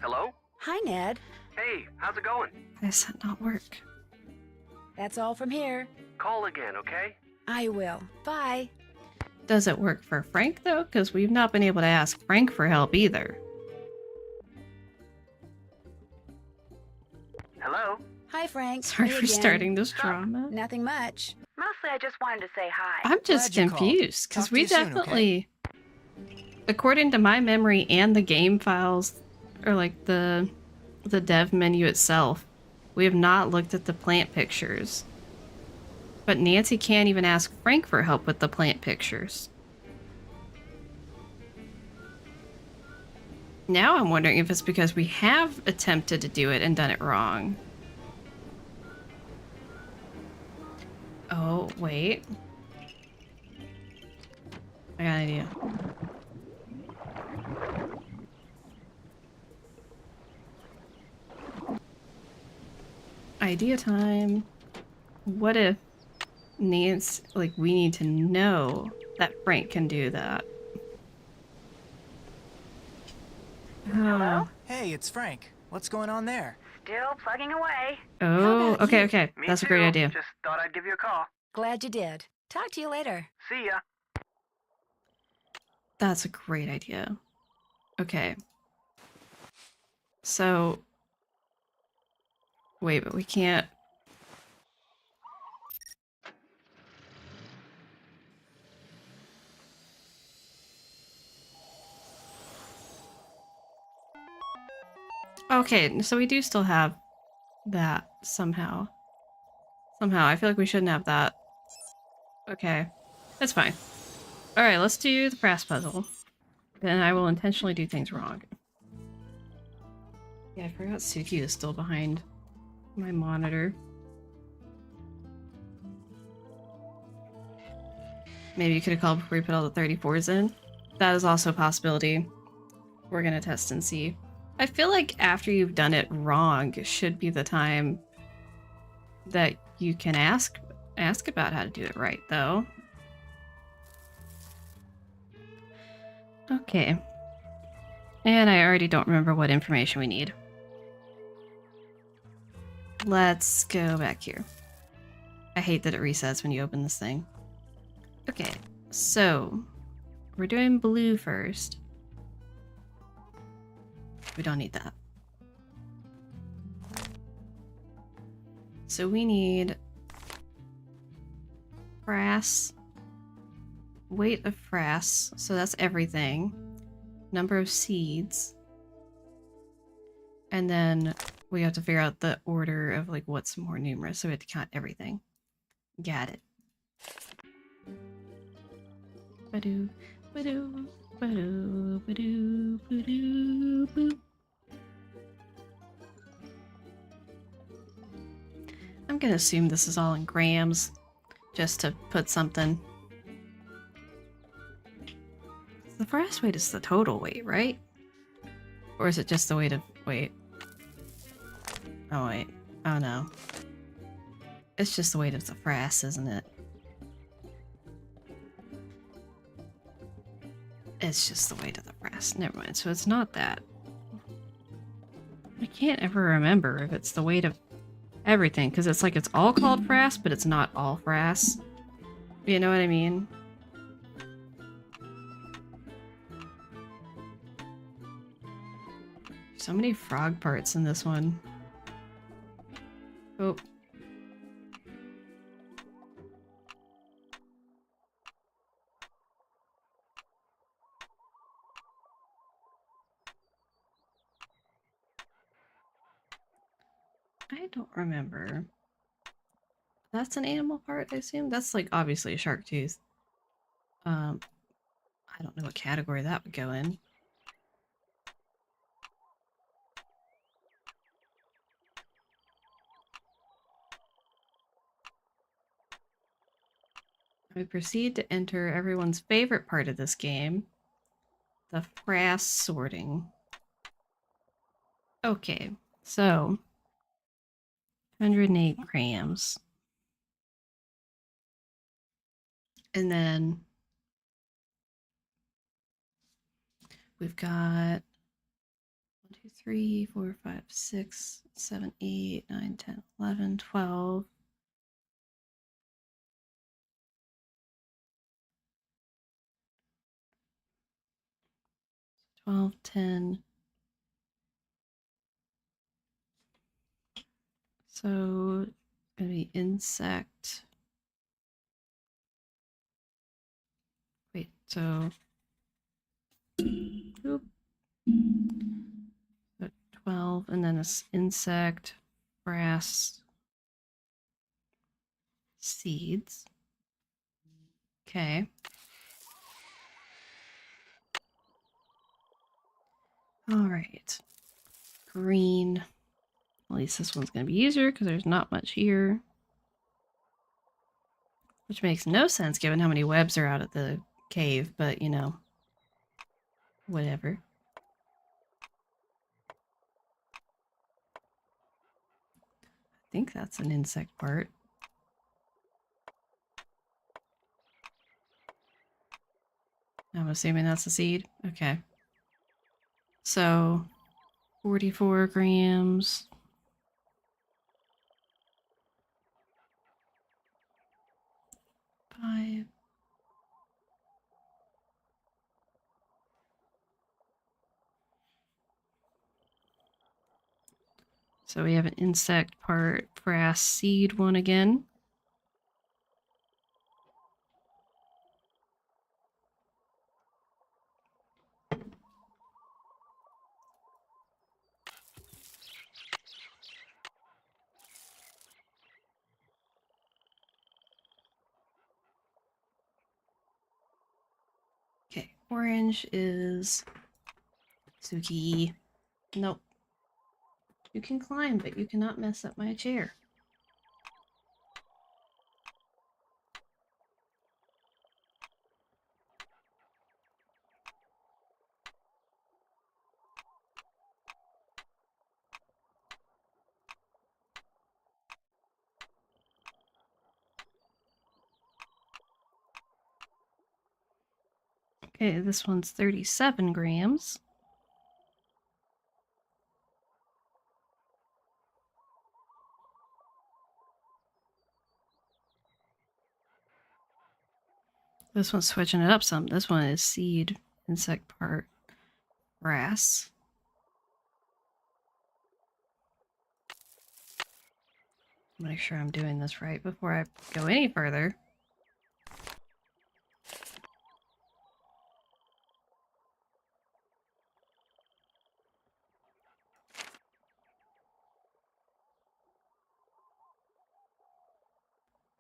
Hello? Hi, Ned. Hey, how's it going? Why does that not work? That's all from here. Call again, okay? I will. Bye. Does it work for Frank, though? Because we've not been able to ask Frank for help either. Hello? Hi, Frank. Sorry Me for again. starting this drama. Nothing much. Mostly I just wanted to say hi. I'm just Glad you called. confused, because Talk to we you soon, definitely, according to my memory and the game files, or like the dev menu itself, we have not looked at the plant pictures. But Nancy can't even ask Frank for help with the plant pictures. Now I'm wondering if it's because we have attempted to do it and done it wrong. Oh, wait. I got an idea. Idea time. What if Nancy, like, we need to know that Frank can do that. Hello? Hey, it's Frank. What's going on there? Still plugging away. Oh, about you? okay. Me That's too. a great idea. Just thought I'd give you a call. Glad you did. Talk to you later. See ya. That's a great idea. Okay. So... Wait, but we can't... Okay, so we do still have that somehow. I feel like we shouldn't have that. Okay, that's fine. Alright, let's do the brass puzzle. Then I will intentionally do things wrong. Yeah, I forgot Suki is still behind My monitor. Maybe you could have called before you put all the 34s in. That is also a possibility. We're gonna test and see. I feel like after you've done it wrong, it should be the time that you can ask about how to do it right, though. Okay. And I already don't remember what information we need. Let's go back here. I hate that it resets when you open this thing. Okay, so we're doing blue first. We don't need that. So we need brass, weight of brass, so that's everything, number of seeds, and then we have to figure out the order of like what's more numerous, so we have to count everything. Got it. Ba-doo, ba-doo, ba-doo, ba-doo, ba-doo, boo. I'm gonna assume this is all in grams, just to put something. The brass weight is the total weight, right? Or is it just the weight of weight? Oh wait, oh no. It's just the weight of the brass, isn't it? It's just the weight of the brass. Never mind, so it's not that. I can't ever remember if it's the weight of everything, because it's like it's all called brass, but it's not all brass. You know what I mean? So many frog parts in this one. Oh. I don't remember. That's an animal part, I assume? That's like obviously a shark tooth. I don't know what category that would go in. We proceed to enter everyone's favorite part of this game, the brass sorting. Okay, so 108 grams. And then we've got 1, 2, 3, 4, 5, 6, 7, 8, 9, 10, 11, 12. 12, 10. So it's gonna be insect. Wait, so oop. So 12, and then it's insect, brass, seeds. Okay. All right. Green. At least this one's going to be easier because there's not much here. Which makes no sense given how many webs are out at the cave, but you know, whatever. I think that's an insect part. I'm assuming that's a seed. Okay. So 44 grams. Five. So we have an insect part, brass seed one again. Okay, orange is Suki. Nope. You can climb, but you cannot mess up my chair. Okay, this one's 37 grams. This one's switching it up some. This one is seed, insect part, grass. Make sure I'm doing this right before I go any further.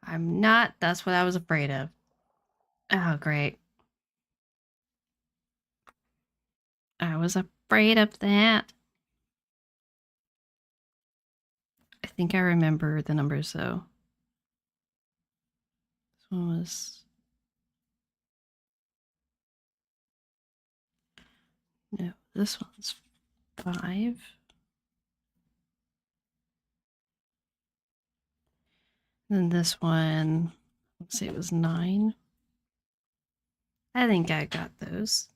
I'm not. That's what I was afraid of. Oh, great. I was afraid of that. I think I remember the numbers, though. This one was... No, this one's 5. And this one, let's see, it was 9. I think I got those.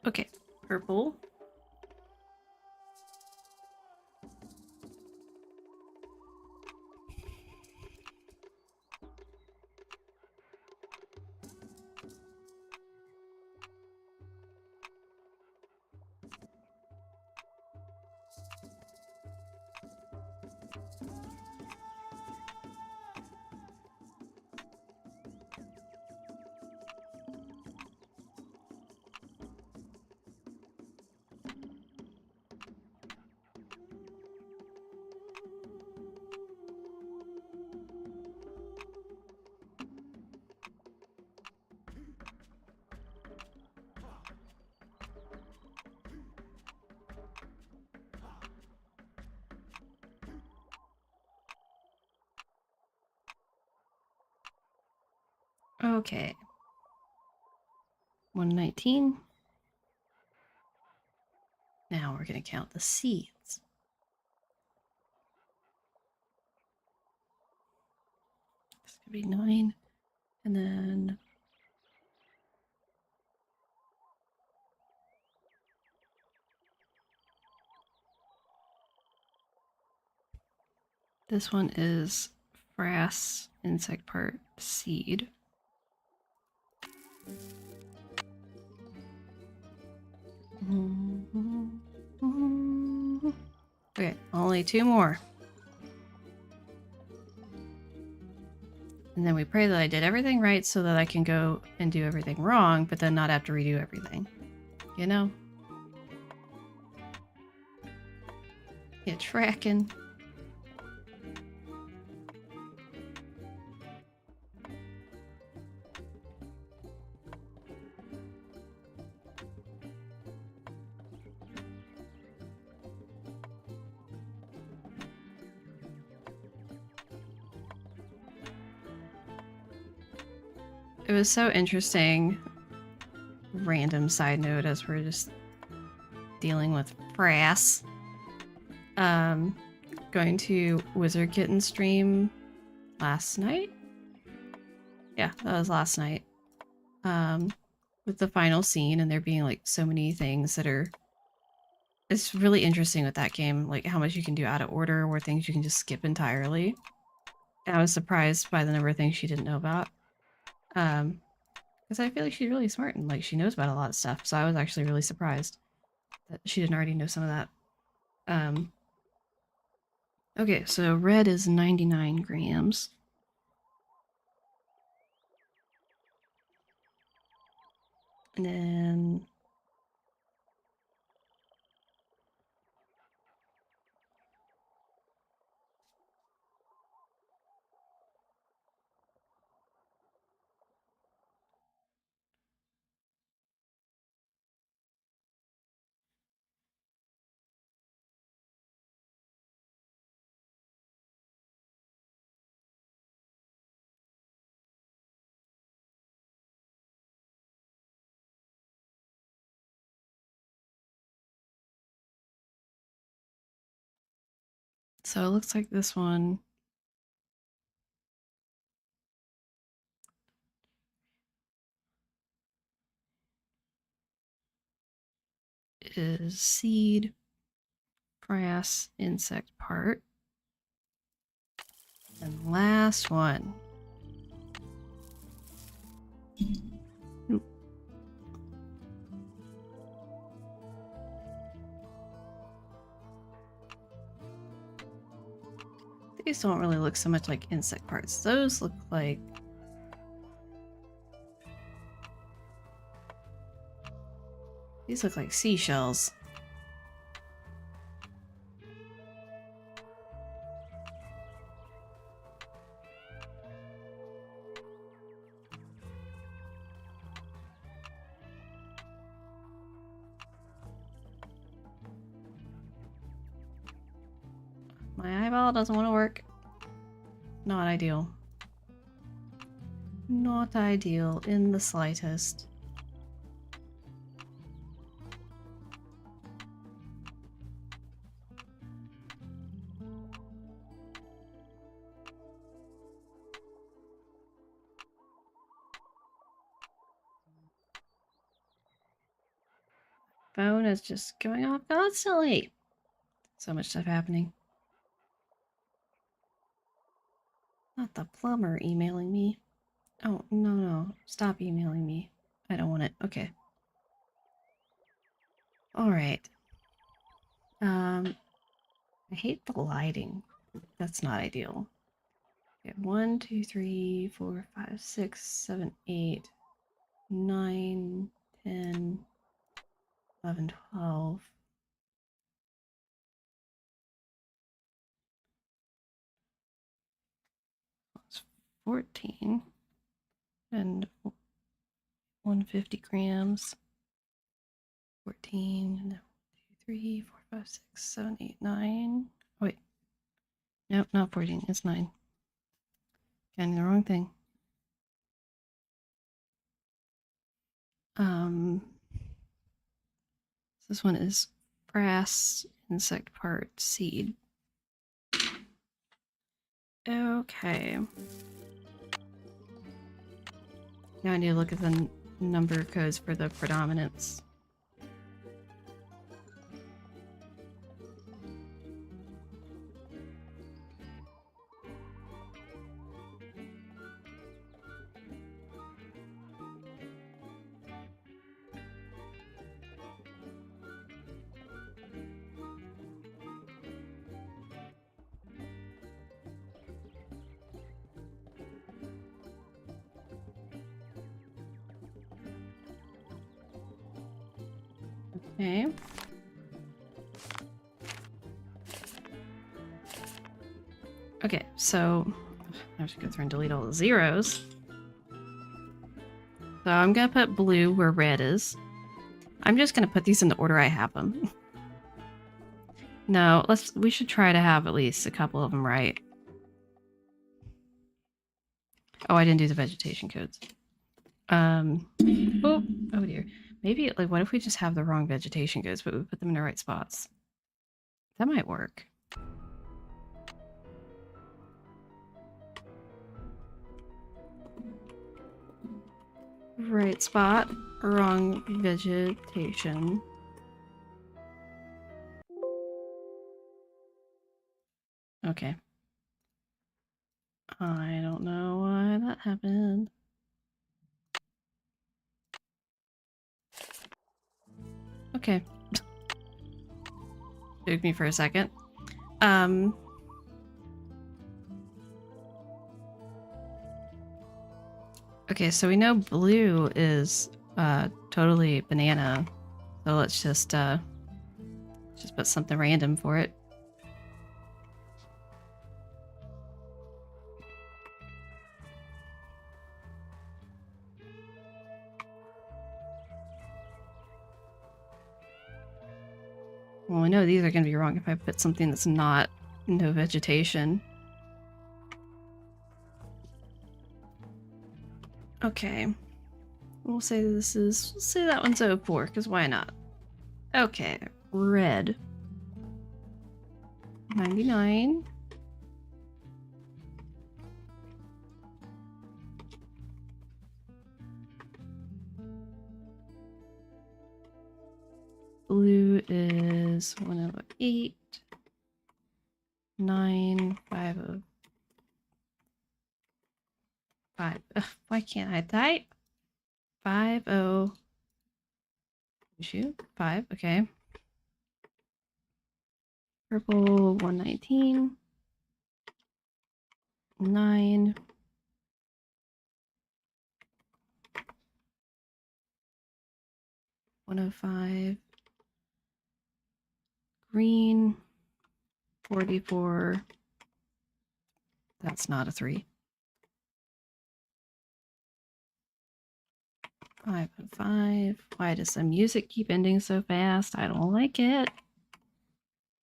Okay, purple. Okay. 119. Now we're going to count the seeds. This could be 9. And then... This one is frass, insect part, seed. Okay, only 2 more. And then we pray that I did everything right so that I can go and do everything wrong, but then not have to redo everything. You know? Yeah, tracking. It was so interesting. Random side note as we're just dealing with frass. Going to Wizard Kitten stream last night. Yeah, that was last night. With the final scene and there being like so many things that are... It's really interesting with that game, like how much you can do out of order or things you can just skip entirely. And I was surprised by the number of things she didn't know about. Because I feel like she's really smart and like she knows about a lot of stuff. So I was actually really surprised that she didn't already know some of that. Okay, so red is 99 grams. And then... So it looks like this one is seed, grass, insect part. And last one. Oop. These don't really look so much like insect parts. Those look like... These look like seashells. My eyeball doesn't want to work. Not ideal. Not ideal in the slightest. Phone is just going off constantly. So much stuff happening. Not the plumber emailing me. Oh, no. Stop emailing me. I don't want it. Okay. Alright. I hate the lighting. That's not ideal. Okay, 1, 2, 3, 4, 5, 6, 7, 8, 9, 10, 11, 12. That's 14. And 150 grams. 14. 1, 2, 3, 4, 5, 6, 7, 8, 9. Oh, wait. Nope, not 14. It's 9. Counting the wrong thing. This one is grass, insect part, seed. Okay. Now I need to look at the number codes for the predominance. Okay. Okay, so I have to go through and delete all the zeros. So I'm gonna put blue where red is. I'm just gonna put these in the order I have them. No, we should try to have at least a couple of them right. Oh, I didn't do the vegetation codes. Oh dear. Maybe, like, what if we just have the wrong vegetation codes, but we put them in the right spots? That might work. Right spot, wrong vegetation. Okay. I don't know why that happened. Okay. Took me for a second. Okay, so we know blue is totally banana. So let's just put something random for it. Well, I know these are going to be wrong if I put something that's not no vegetation. Okay. We'll say that one's 04, because why not? Okay, red. 99. Blue is 108. 950. 5. Ugh, why can't I type? 50. Shoot. 5. Okay. Purple 119. 9. 105. Green 44. That's not a 3. 505. Why does the music keep ending so fast? I don't like it.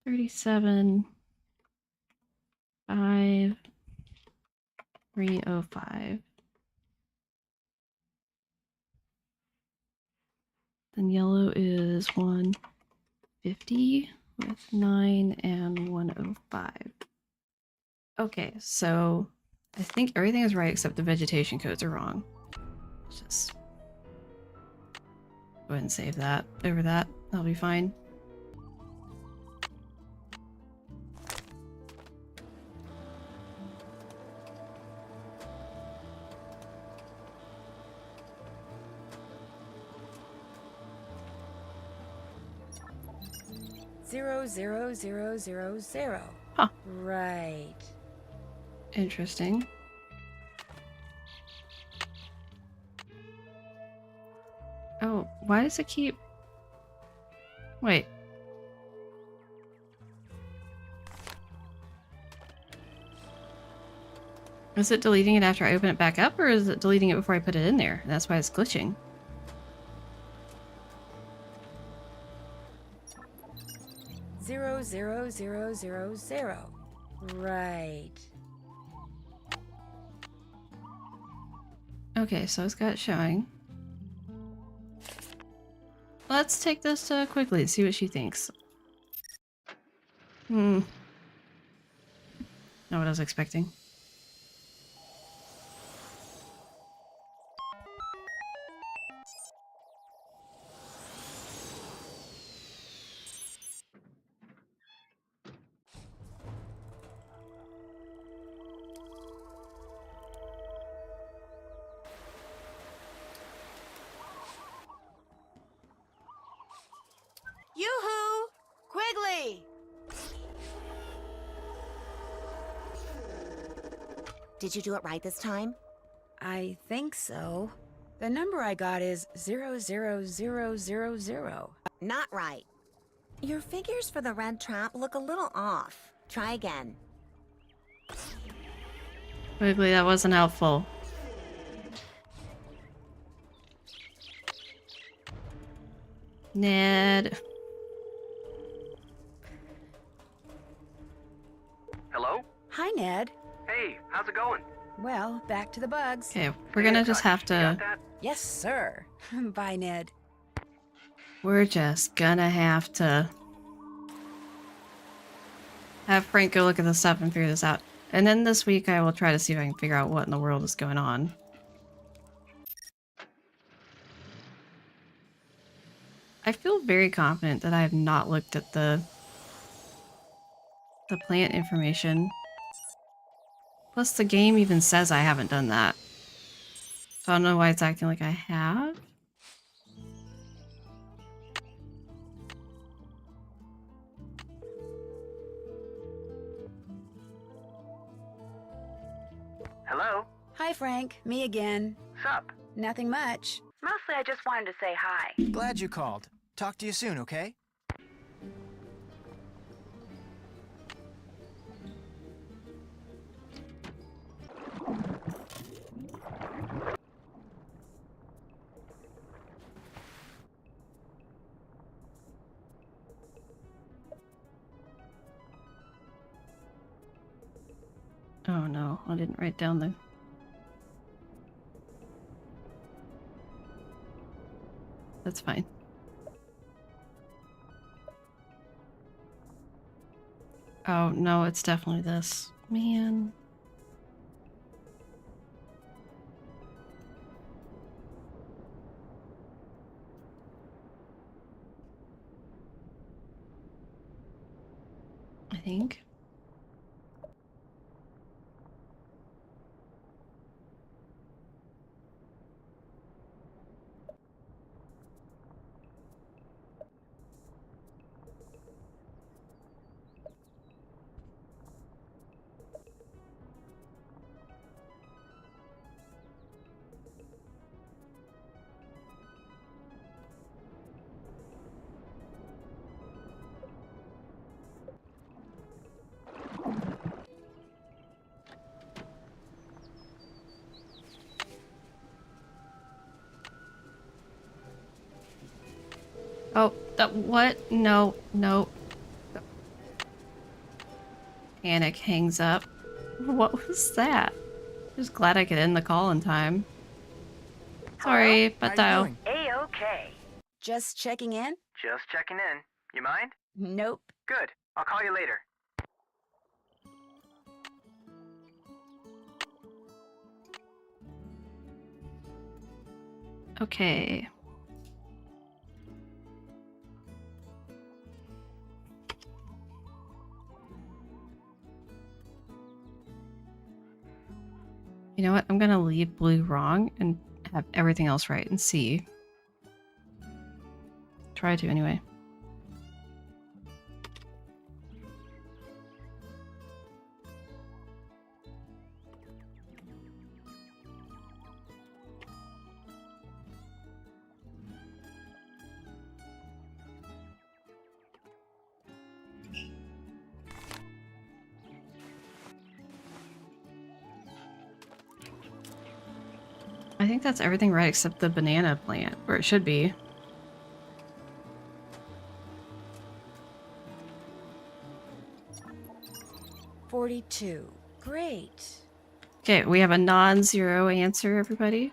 37. 5. 305. Then yellow is 150 with 9 and 105. Okay, so I think everything is right except the vegetation codes are wrong. Just go ahead and save that over that. That'll be fine. Zero, zero, zero, zero, zero. Huh. Right. Interesting. Oh, why does it keep... Wait. Is it deleting it after I open it back up, or is it deleting it before I put it in there? That's why it's glitching. Zero, zero, zero, zero, zero. Right. Okay, so it's got it showing. Let's take this quickly and see what she thinks. Not what I was expecting. Yoo-hoo! Quigley! Did you do it right this time? I think so. The number I got is 00000. Not right. Your figures for the red trap look a little off. Try again. Quickly, that wasn't helpful. Ned. Hello? Hi, Ned. Hey, how's it going? Well, back to the bugs. Okay, we're gonna just have to... Yes, sir. Bye, Ned. We're just gonna have to... have Frank go look at the stuff and figure this out. And then this week I will try to see if I can figure out what in the world is going on. I feel very confident that I have not looked at the plant information. Plus the game even says I haven't done that. So I don't know why it's acting like I have. Hello? Hi, Frank. Me again. Sup? Nothing much. Mostly I just wanted to say hi. Glad you called. Talk to you soon, okay? Oh no, I didn't write down the... That's fine. Oh, no, it's definitely this. Man. I think. Oh, that what? No, no. Panic hangs up. What was that? Just glad I could end the call in time. Sorry, but dial. A-okay. Just checking in? Just checking in. You mind? Nope. Good. I'll call you later. Okay. You know what? I'm gonna leave blue wrong and have everything else right and see. Try to anyway. I think that's everything right except the banana plant, or it should be. $42. Great. Okay, we have a non-zero answer, everybody.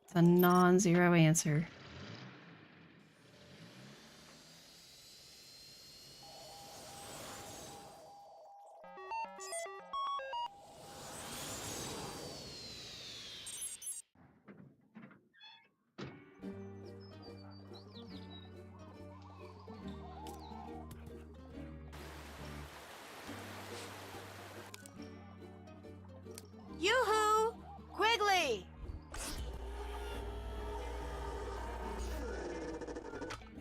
It's a non-zero answer. Yoo-hoo! Quigley!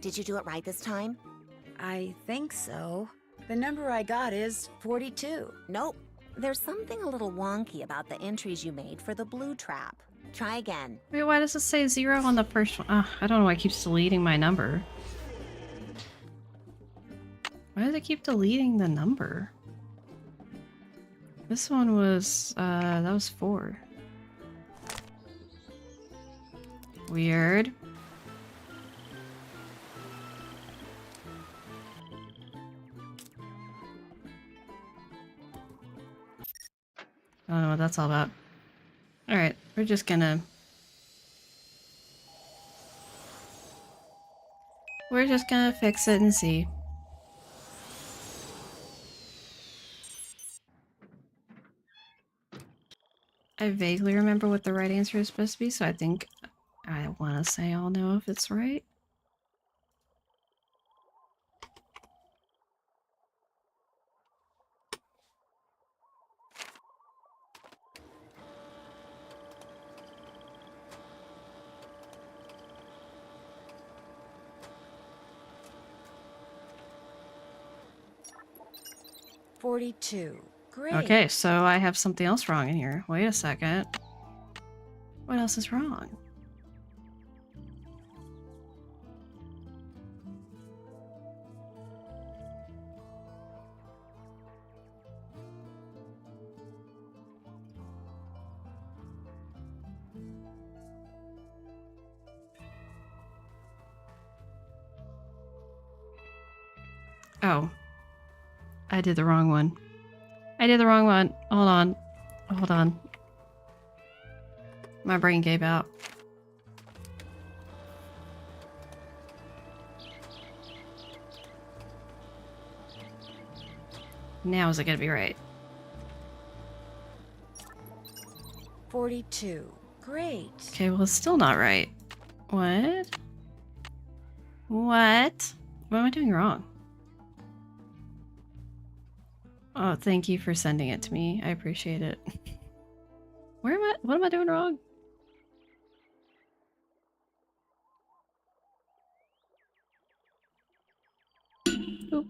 Did you do it right this time? I think so. The number I got is 42. Nope. There's something a little wonky about the entries you made for the blue trap. Try again. Wait, why does it say 0 on the first one? I don't know why it keeps deleting my number. Why does it keep deleting the number? This one was, that was 4. Weird. I don't know what that's all about. Alright, we're just gonna... We're just gonna fix it and see. I vaguely remember what the right answer is supposed to be, so I think I want to say I'll know if it's right. $42. Great. Okay, so I have something else wrong in here. Wait a second. What else is wrong? Oh. I did the wrong one. I did the wrong one. Hold on. Hold on. My brain gave out. Now is it gonna be right? 42. Great. Okay, well, it's still not right. What? What? What am I doing wrong? Oh, thank you for sending it to me. I appreciate it. Where am I? What am I doing wrong? Oop.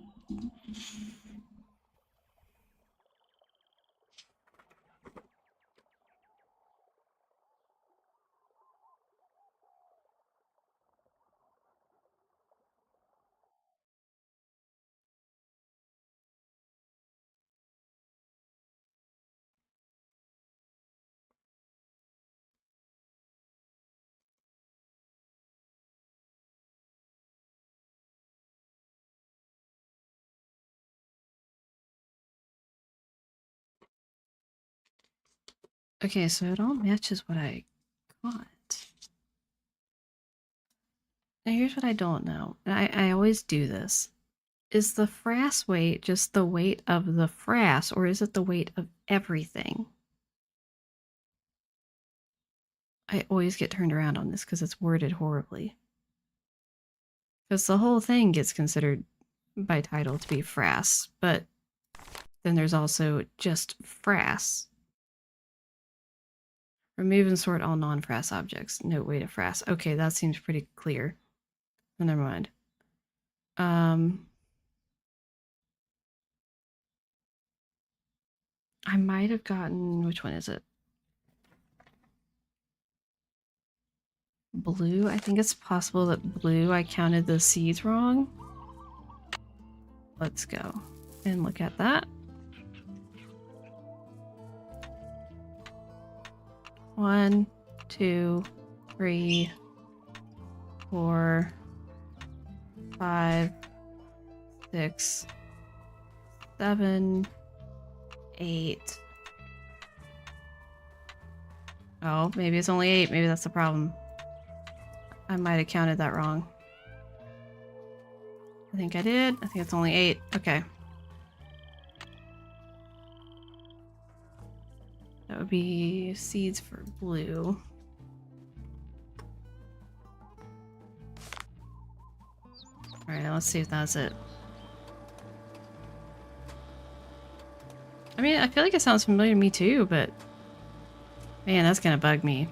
Okay, so it all matches what I got. Now here's what I don't know. I always do this. Is the frass weight just the weight of the frass, or is it the weight of everything? I always get turned around on this because it's worded horribly. Because the whole thing gets considered by title to be frass, but then there's also just frass. Remove and sort all non-frass objects. Note weight of frass. Okay, that seems pretty clear. Oh, never mind. I might have gotten, which one is it? Blue? I think it's possible that blue, I counted the seeds wrong. Let's go and look at that. 1, 2, 3, 4, 5, 6, 7, 8. Oh, maybe it's only 8. Maybe that's the problem. I might have counted that wrong. I think I did. I think it's only 8. Okay. That would be seeds for blue. Alright, now let's see if that's it. I mean, I feel like it sounds familiar to me too, but man, that's gonna bug me.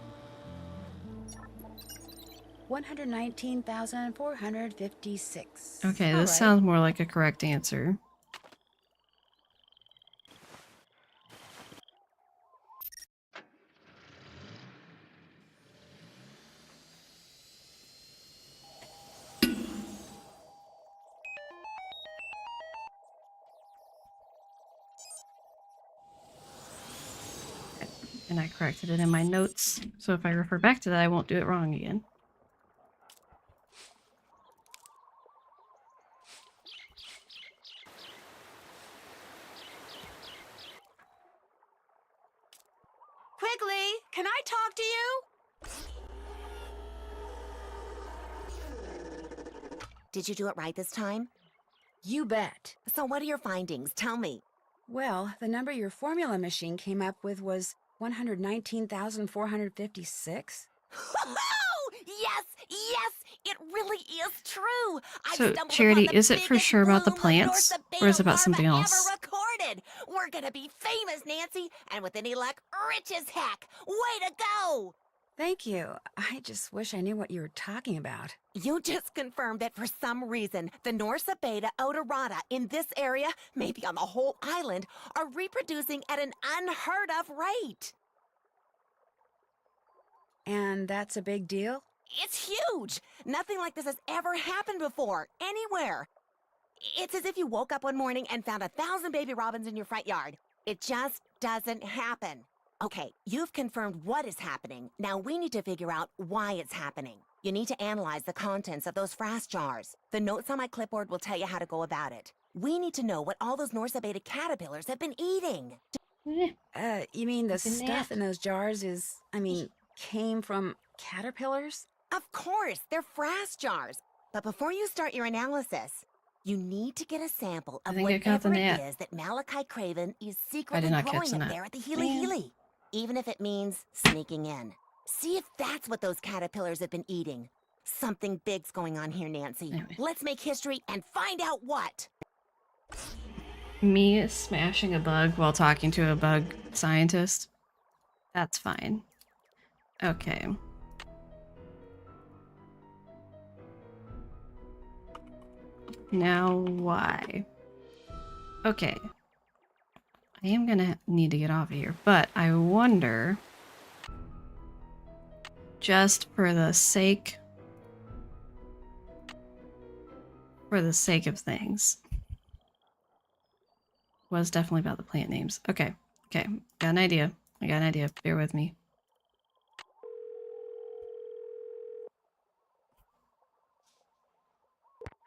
119,456. Okay, All this right. sounds more like a correct answer. And I corrected it in my notes, so if I refer back to that, I won't do it wrong again. Quigley, can I talk to you? Did you do it right this time? You bet. So what are your findings? Tell me. Well, the number your formula machine came up with was 119,456. Yes, yes, it really is true. So, Charity, is it for sure about the plants, or is it about something else? Ever recorded. We're gonna be famous, Nancy, and with any luck, rich as heck. Way to go! Thank you. I just wish I knew what you were talking about. You just confirmed that for some reason, the Norsa beta odorata in this area, maybe on the whole island, are reproducing at an unheard of rate. And that's a big deal? It's huge! Nothing like this has ever happened before, anywhere. It's as if you woke up one morning and found 1,000 baby robins in your front yard. It just doesn't happen. Okay, you've confirmed what is happening. Now we need to figure out why it's happening. You need to analyze the contents of those frass jars. The notes on my clipboard will tell you how to go about it. We need to know what all those Norsa beta caterpillars have been eating. You mean the stuff in those jars came from caterpillars? Of course, they're frass jars. But before you start your analysis, You need to get a sample I of think I got the whatever it gnat. is that Malachi Craven is I secretly did not catch growing the up gnat. there at the Healy Man. Healy. Even if it means sneaking in. See if that's what those caterpillars have been eating. Something big's going on here, Nancy. Anyway. Let's make history and find out what. Me smashing a bug while talking to a bug scientist? That's fine. Okay. Now why? Okay. I am gonna need to get off of here, but I wonder, just for the sake of things, was definitely about the plant names. Okay, okay, got an idea. I got an idea. Bear with me.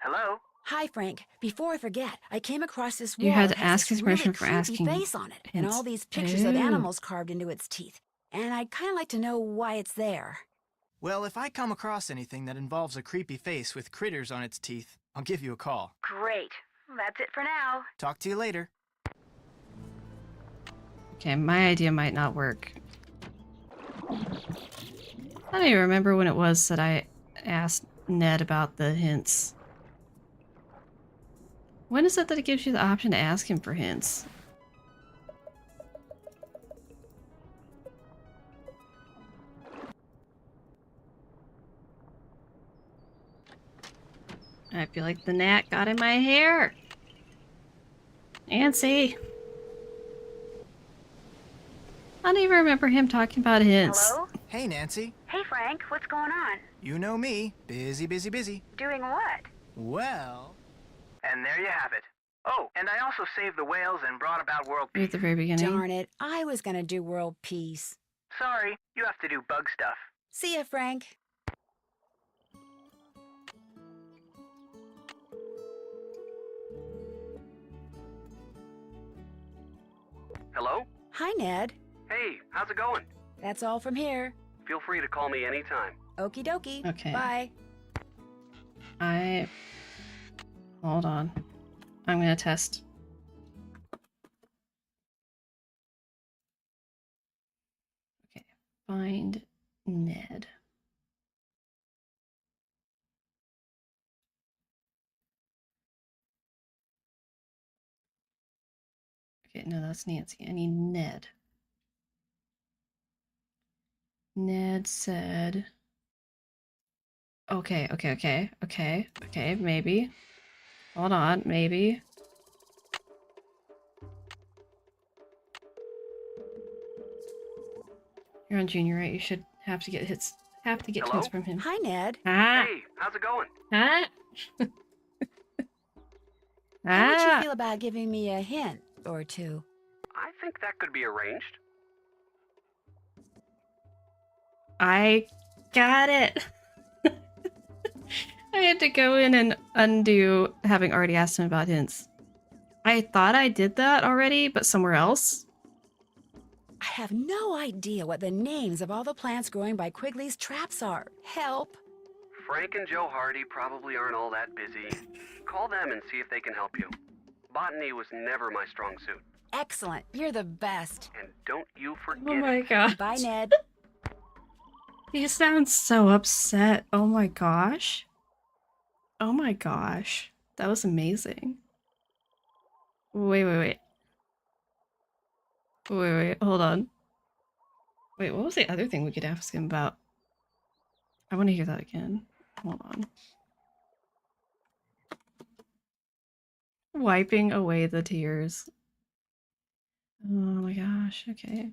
Hello? Hi, Frank. Before I forget, I came across this wall. You had that to has ask this his permission really for creepy asking face on it, and hints. all these pictures of Oh. animals carved into its teeth. And I'd kind of like to know why it's there. Well, if I come across anything that involves a creepy face with critters on its teeth, I'll give you a call. Great. That's it for now. Talk to you later. Okay, my idea might not work. I don't even remember when it was that I asked Ned about the hints. When is it that it gives you the option to ask him for hints? I feel like the gnat got in my hair. Nancy. I don't even remember him talking about hints. Hello? Hey, Nancy. Hey, Frank. What's going on? You know me. Busy, busy, busy. Doing what? Well... And there you have it. Oh, and I also saved the whales and brought about world Right peace. at the very beginning. Darn it. I was going to do world peace. Sorry, you have to do bug stuff. See ya, Frank. Hello? Hi, Ned. Hey, how's it going? That's all from here. Feel free to call me anytime. Okie dokie. Okay. Bye. Hold on. I'm gonna test. Okay. Find Ned. Okay, no, that's Nancy. I need Ned. Ned said... Okay, maybe. Hold on, maybe. You're on Junior, right? You should have to get hits. Hello? Hints from him. Hi, Ned. Ah! Hey, how's it going? Ah! How would you Ah! feel about giving me a hint or two? I think that could be arranged. I got it. I had to go in and undo having already asked him about hints. I thought I did that already, but somewhere else. I have no idea what the names of all the plants growing by Quigley's traps are. Help! Frank and Joe Hardy probably aren't all that busy. Call them and see if they can help you. Botany was never my strong suit. Excellent. You're the best. And don't you forget Oh my it. god. Bye, Ned. He sounds so upset. Oh my gosh. Oh my gosh. That was amazing. Wait. Hold on. Wait, what was the other thing we could ask him about? I want to hear that again. Hold on. Wiping away the tears. Oh my gosh, okay.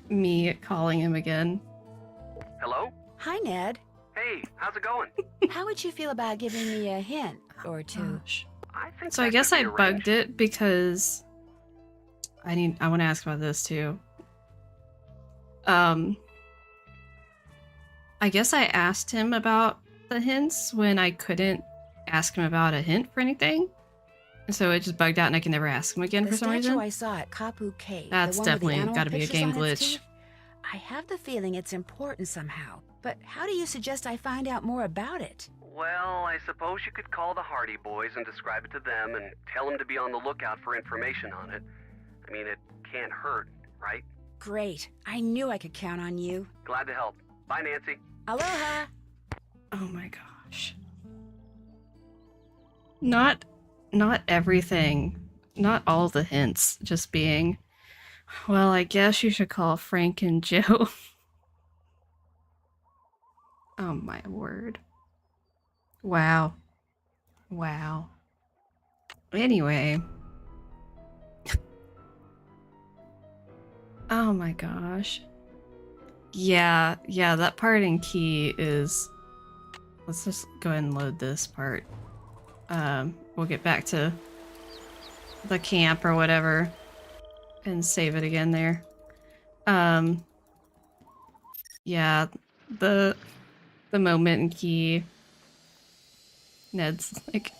Me calling him again. Hello? Hi, Ned. Hey, how's it going? How would you feel about giving me a hint or two? Gosh. I think So I that guess could I be bugged arranged. it because I want to ask about this too. I guess I asked him about the hints when I couldn't ask him about a hint for anything. And so it just bugged out and I can never ask him again The for some statue reason. I saw at Kapu Cave. That's the one with the definitely animal gotta be a pictures game on its glitch. teeth, I have the feeling it's important somehow. But how do you suggest I find out more about it? Well, I suppose you could call the Hardy Boys and describe it to them and tell them to be on the lookout for information on it. I mean, it can't hurt, right? Great. I knew I could count on you. Glad to help. Bye, Nancy. Aloha! Oh my gosh. Not everything. Not all the hints. Just being, well, I guess you should call Frank and Joe. Oh my word. Wow. Wow. Anyway. Oh my gosh. Yeah, that part in Key is... Let's just go ahead and load this part. We'll get back to the camp or whatever and save it again there. Yeah, the moment in Key, Ned's like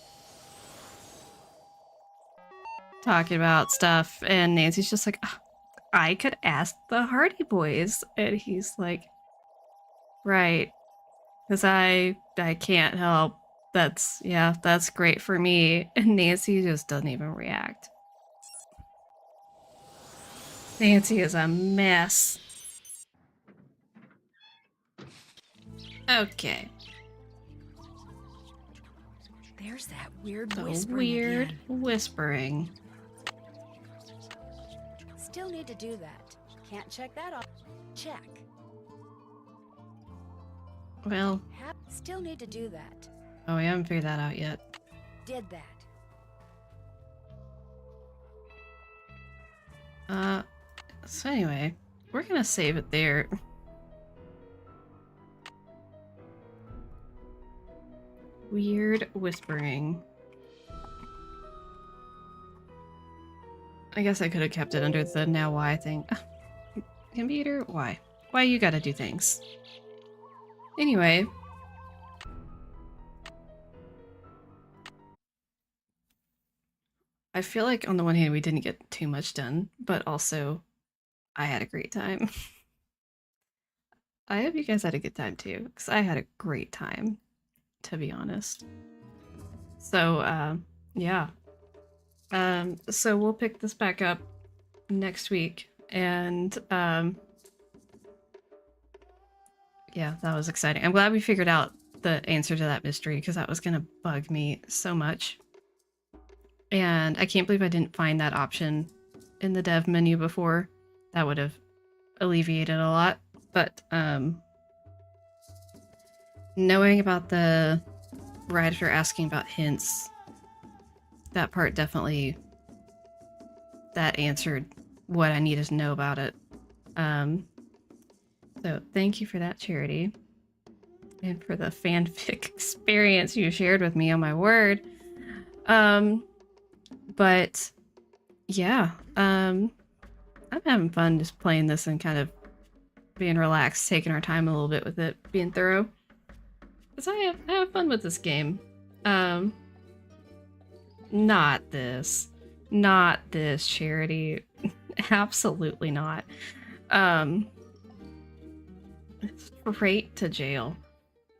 talking about stuff and Nancy's just like, I could ask the Hardy Boys, and he's like, right, because I can't help. That's great for me. And Nancy just doesn't even react. Nancy is a mess. Okay. There's that weird The whispering weird again. whispering. Still need to do that. Can't check that off. Check. Well, Still need to do that. oh, we haven't figured that out yet. Did that. So anyway, we're gonna save it there. Weird whispering. I guess I could have kept it under the now why thing. Computer, why? Why you gotta do things? Anyway. I feel like on the one hand we didn't get too much done, but also I had a great time. I hope you guys had a good time too, because I had a great time, to be honest. So, yeah. So we'll pick this back up next week, and, yeah, that was exciting. I'm glad we figured out the answer to that mystery, because that was gonna bug me so much. And I can't believe I didn't find that option in the dev menu before. That would have alleviated a lot. But, knowing about the right after asking about hints, that part definitely, that answered what I needed to know about it. So thank you for that, Charity. And for the fanfic experience you shared with me, on my word. But yeah, I'm having fun just playing this and kind of being relaxed, taking our time a little bit with it, being thorough. Because I have fun with this game. Not this, Charity. Absolutely not. Straight to jail.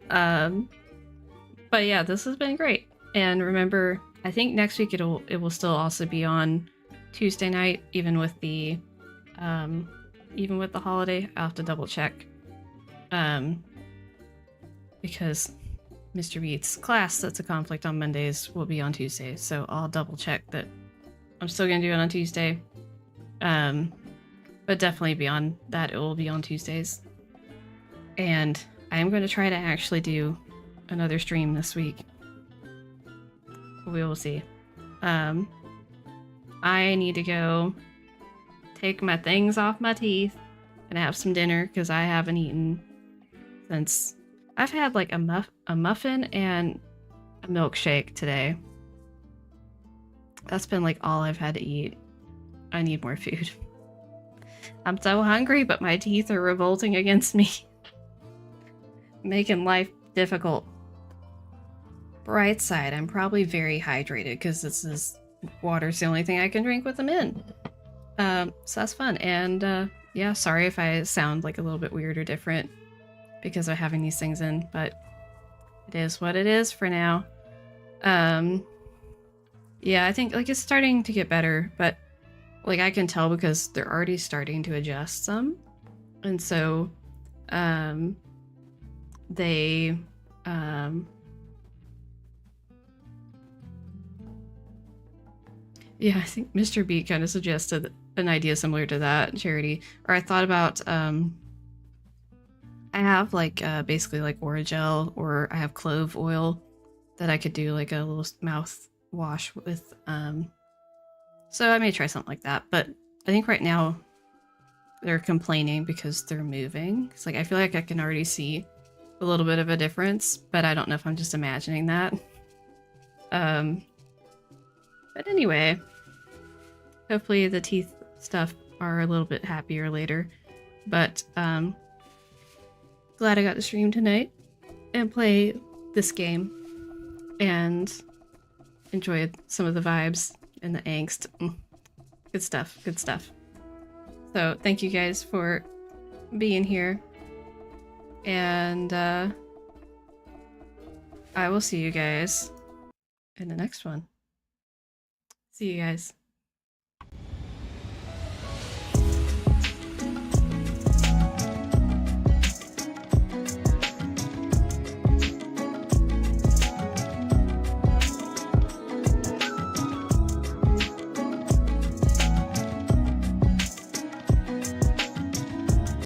But yeah, this has been great. And remember, I think next week it will still also be on Tuesday night, even with the holiday. I'll have to double check. Because Mr. Beat's class that's a conflict on Mondays will be on Tuesdays, so I'll double check that I'm still gonna do it on Tuesday. But definitely beyond that, it will be on Tuesdays. And I am going to try to actually do another stream this week. We will see. I need to go take my things off my teeth and have some dinner because I haven't eaten since I've had like a muffin and a milkshake today. That's been like all I've had to eat. I need more food. I'm so hungry, but my teeth are revolting against me. Making life difficult. Bright side, I'm probably very hydrated because water's the only thing I can drink with them in. So that's fun. And yeah, sorry if I sound like a little bit weird or different because of having these things in, but it is what it is for now. Yeah, I think like it's starting to get better, but like I can tell because they're already starting to adjust some. And so they yeah, I think Mr. B kind of suggested an idea similar to that, Charity. Or I thought about I have like basically like Orajel, or I have clove oil that I could do like a little mouth wash with. So I may try something like that, but I think right now they're complaining because they're moving. It's like I feel like I can already see a little bit of a difference, but I don't know if I'm just imagining that. But anyway, hopefully the teeth stuff are a little bit happier later. But glad I got to stream tonight and play this game and enjoy some of the vibes and the angst. Good stuff, good stuff. So thank you guys for being here, and I will see you guys in the next one. See you guys.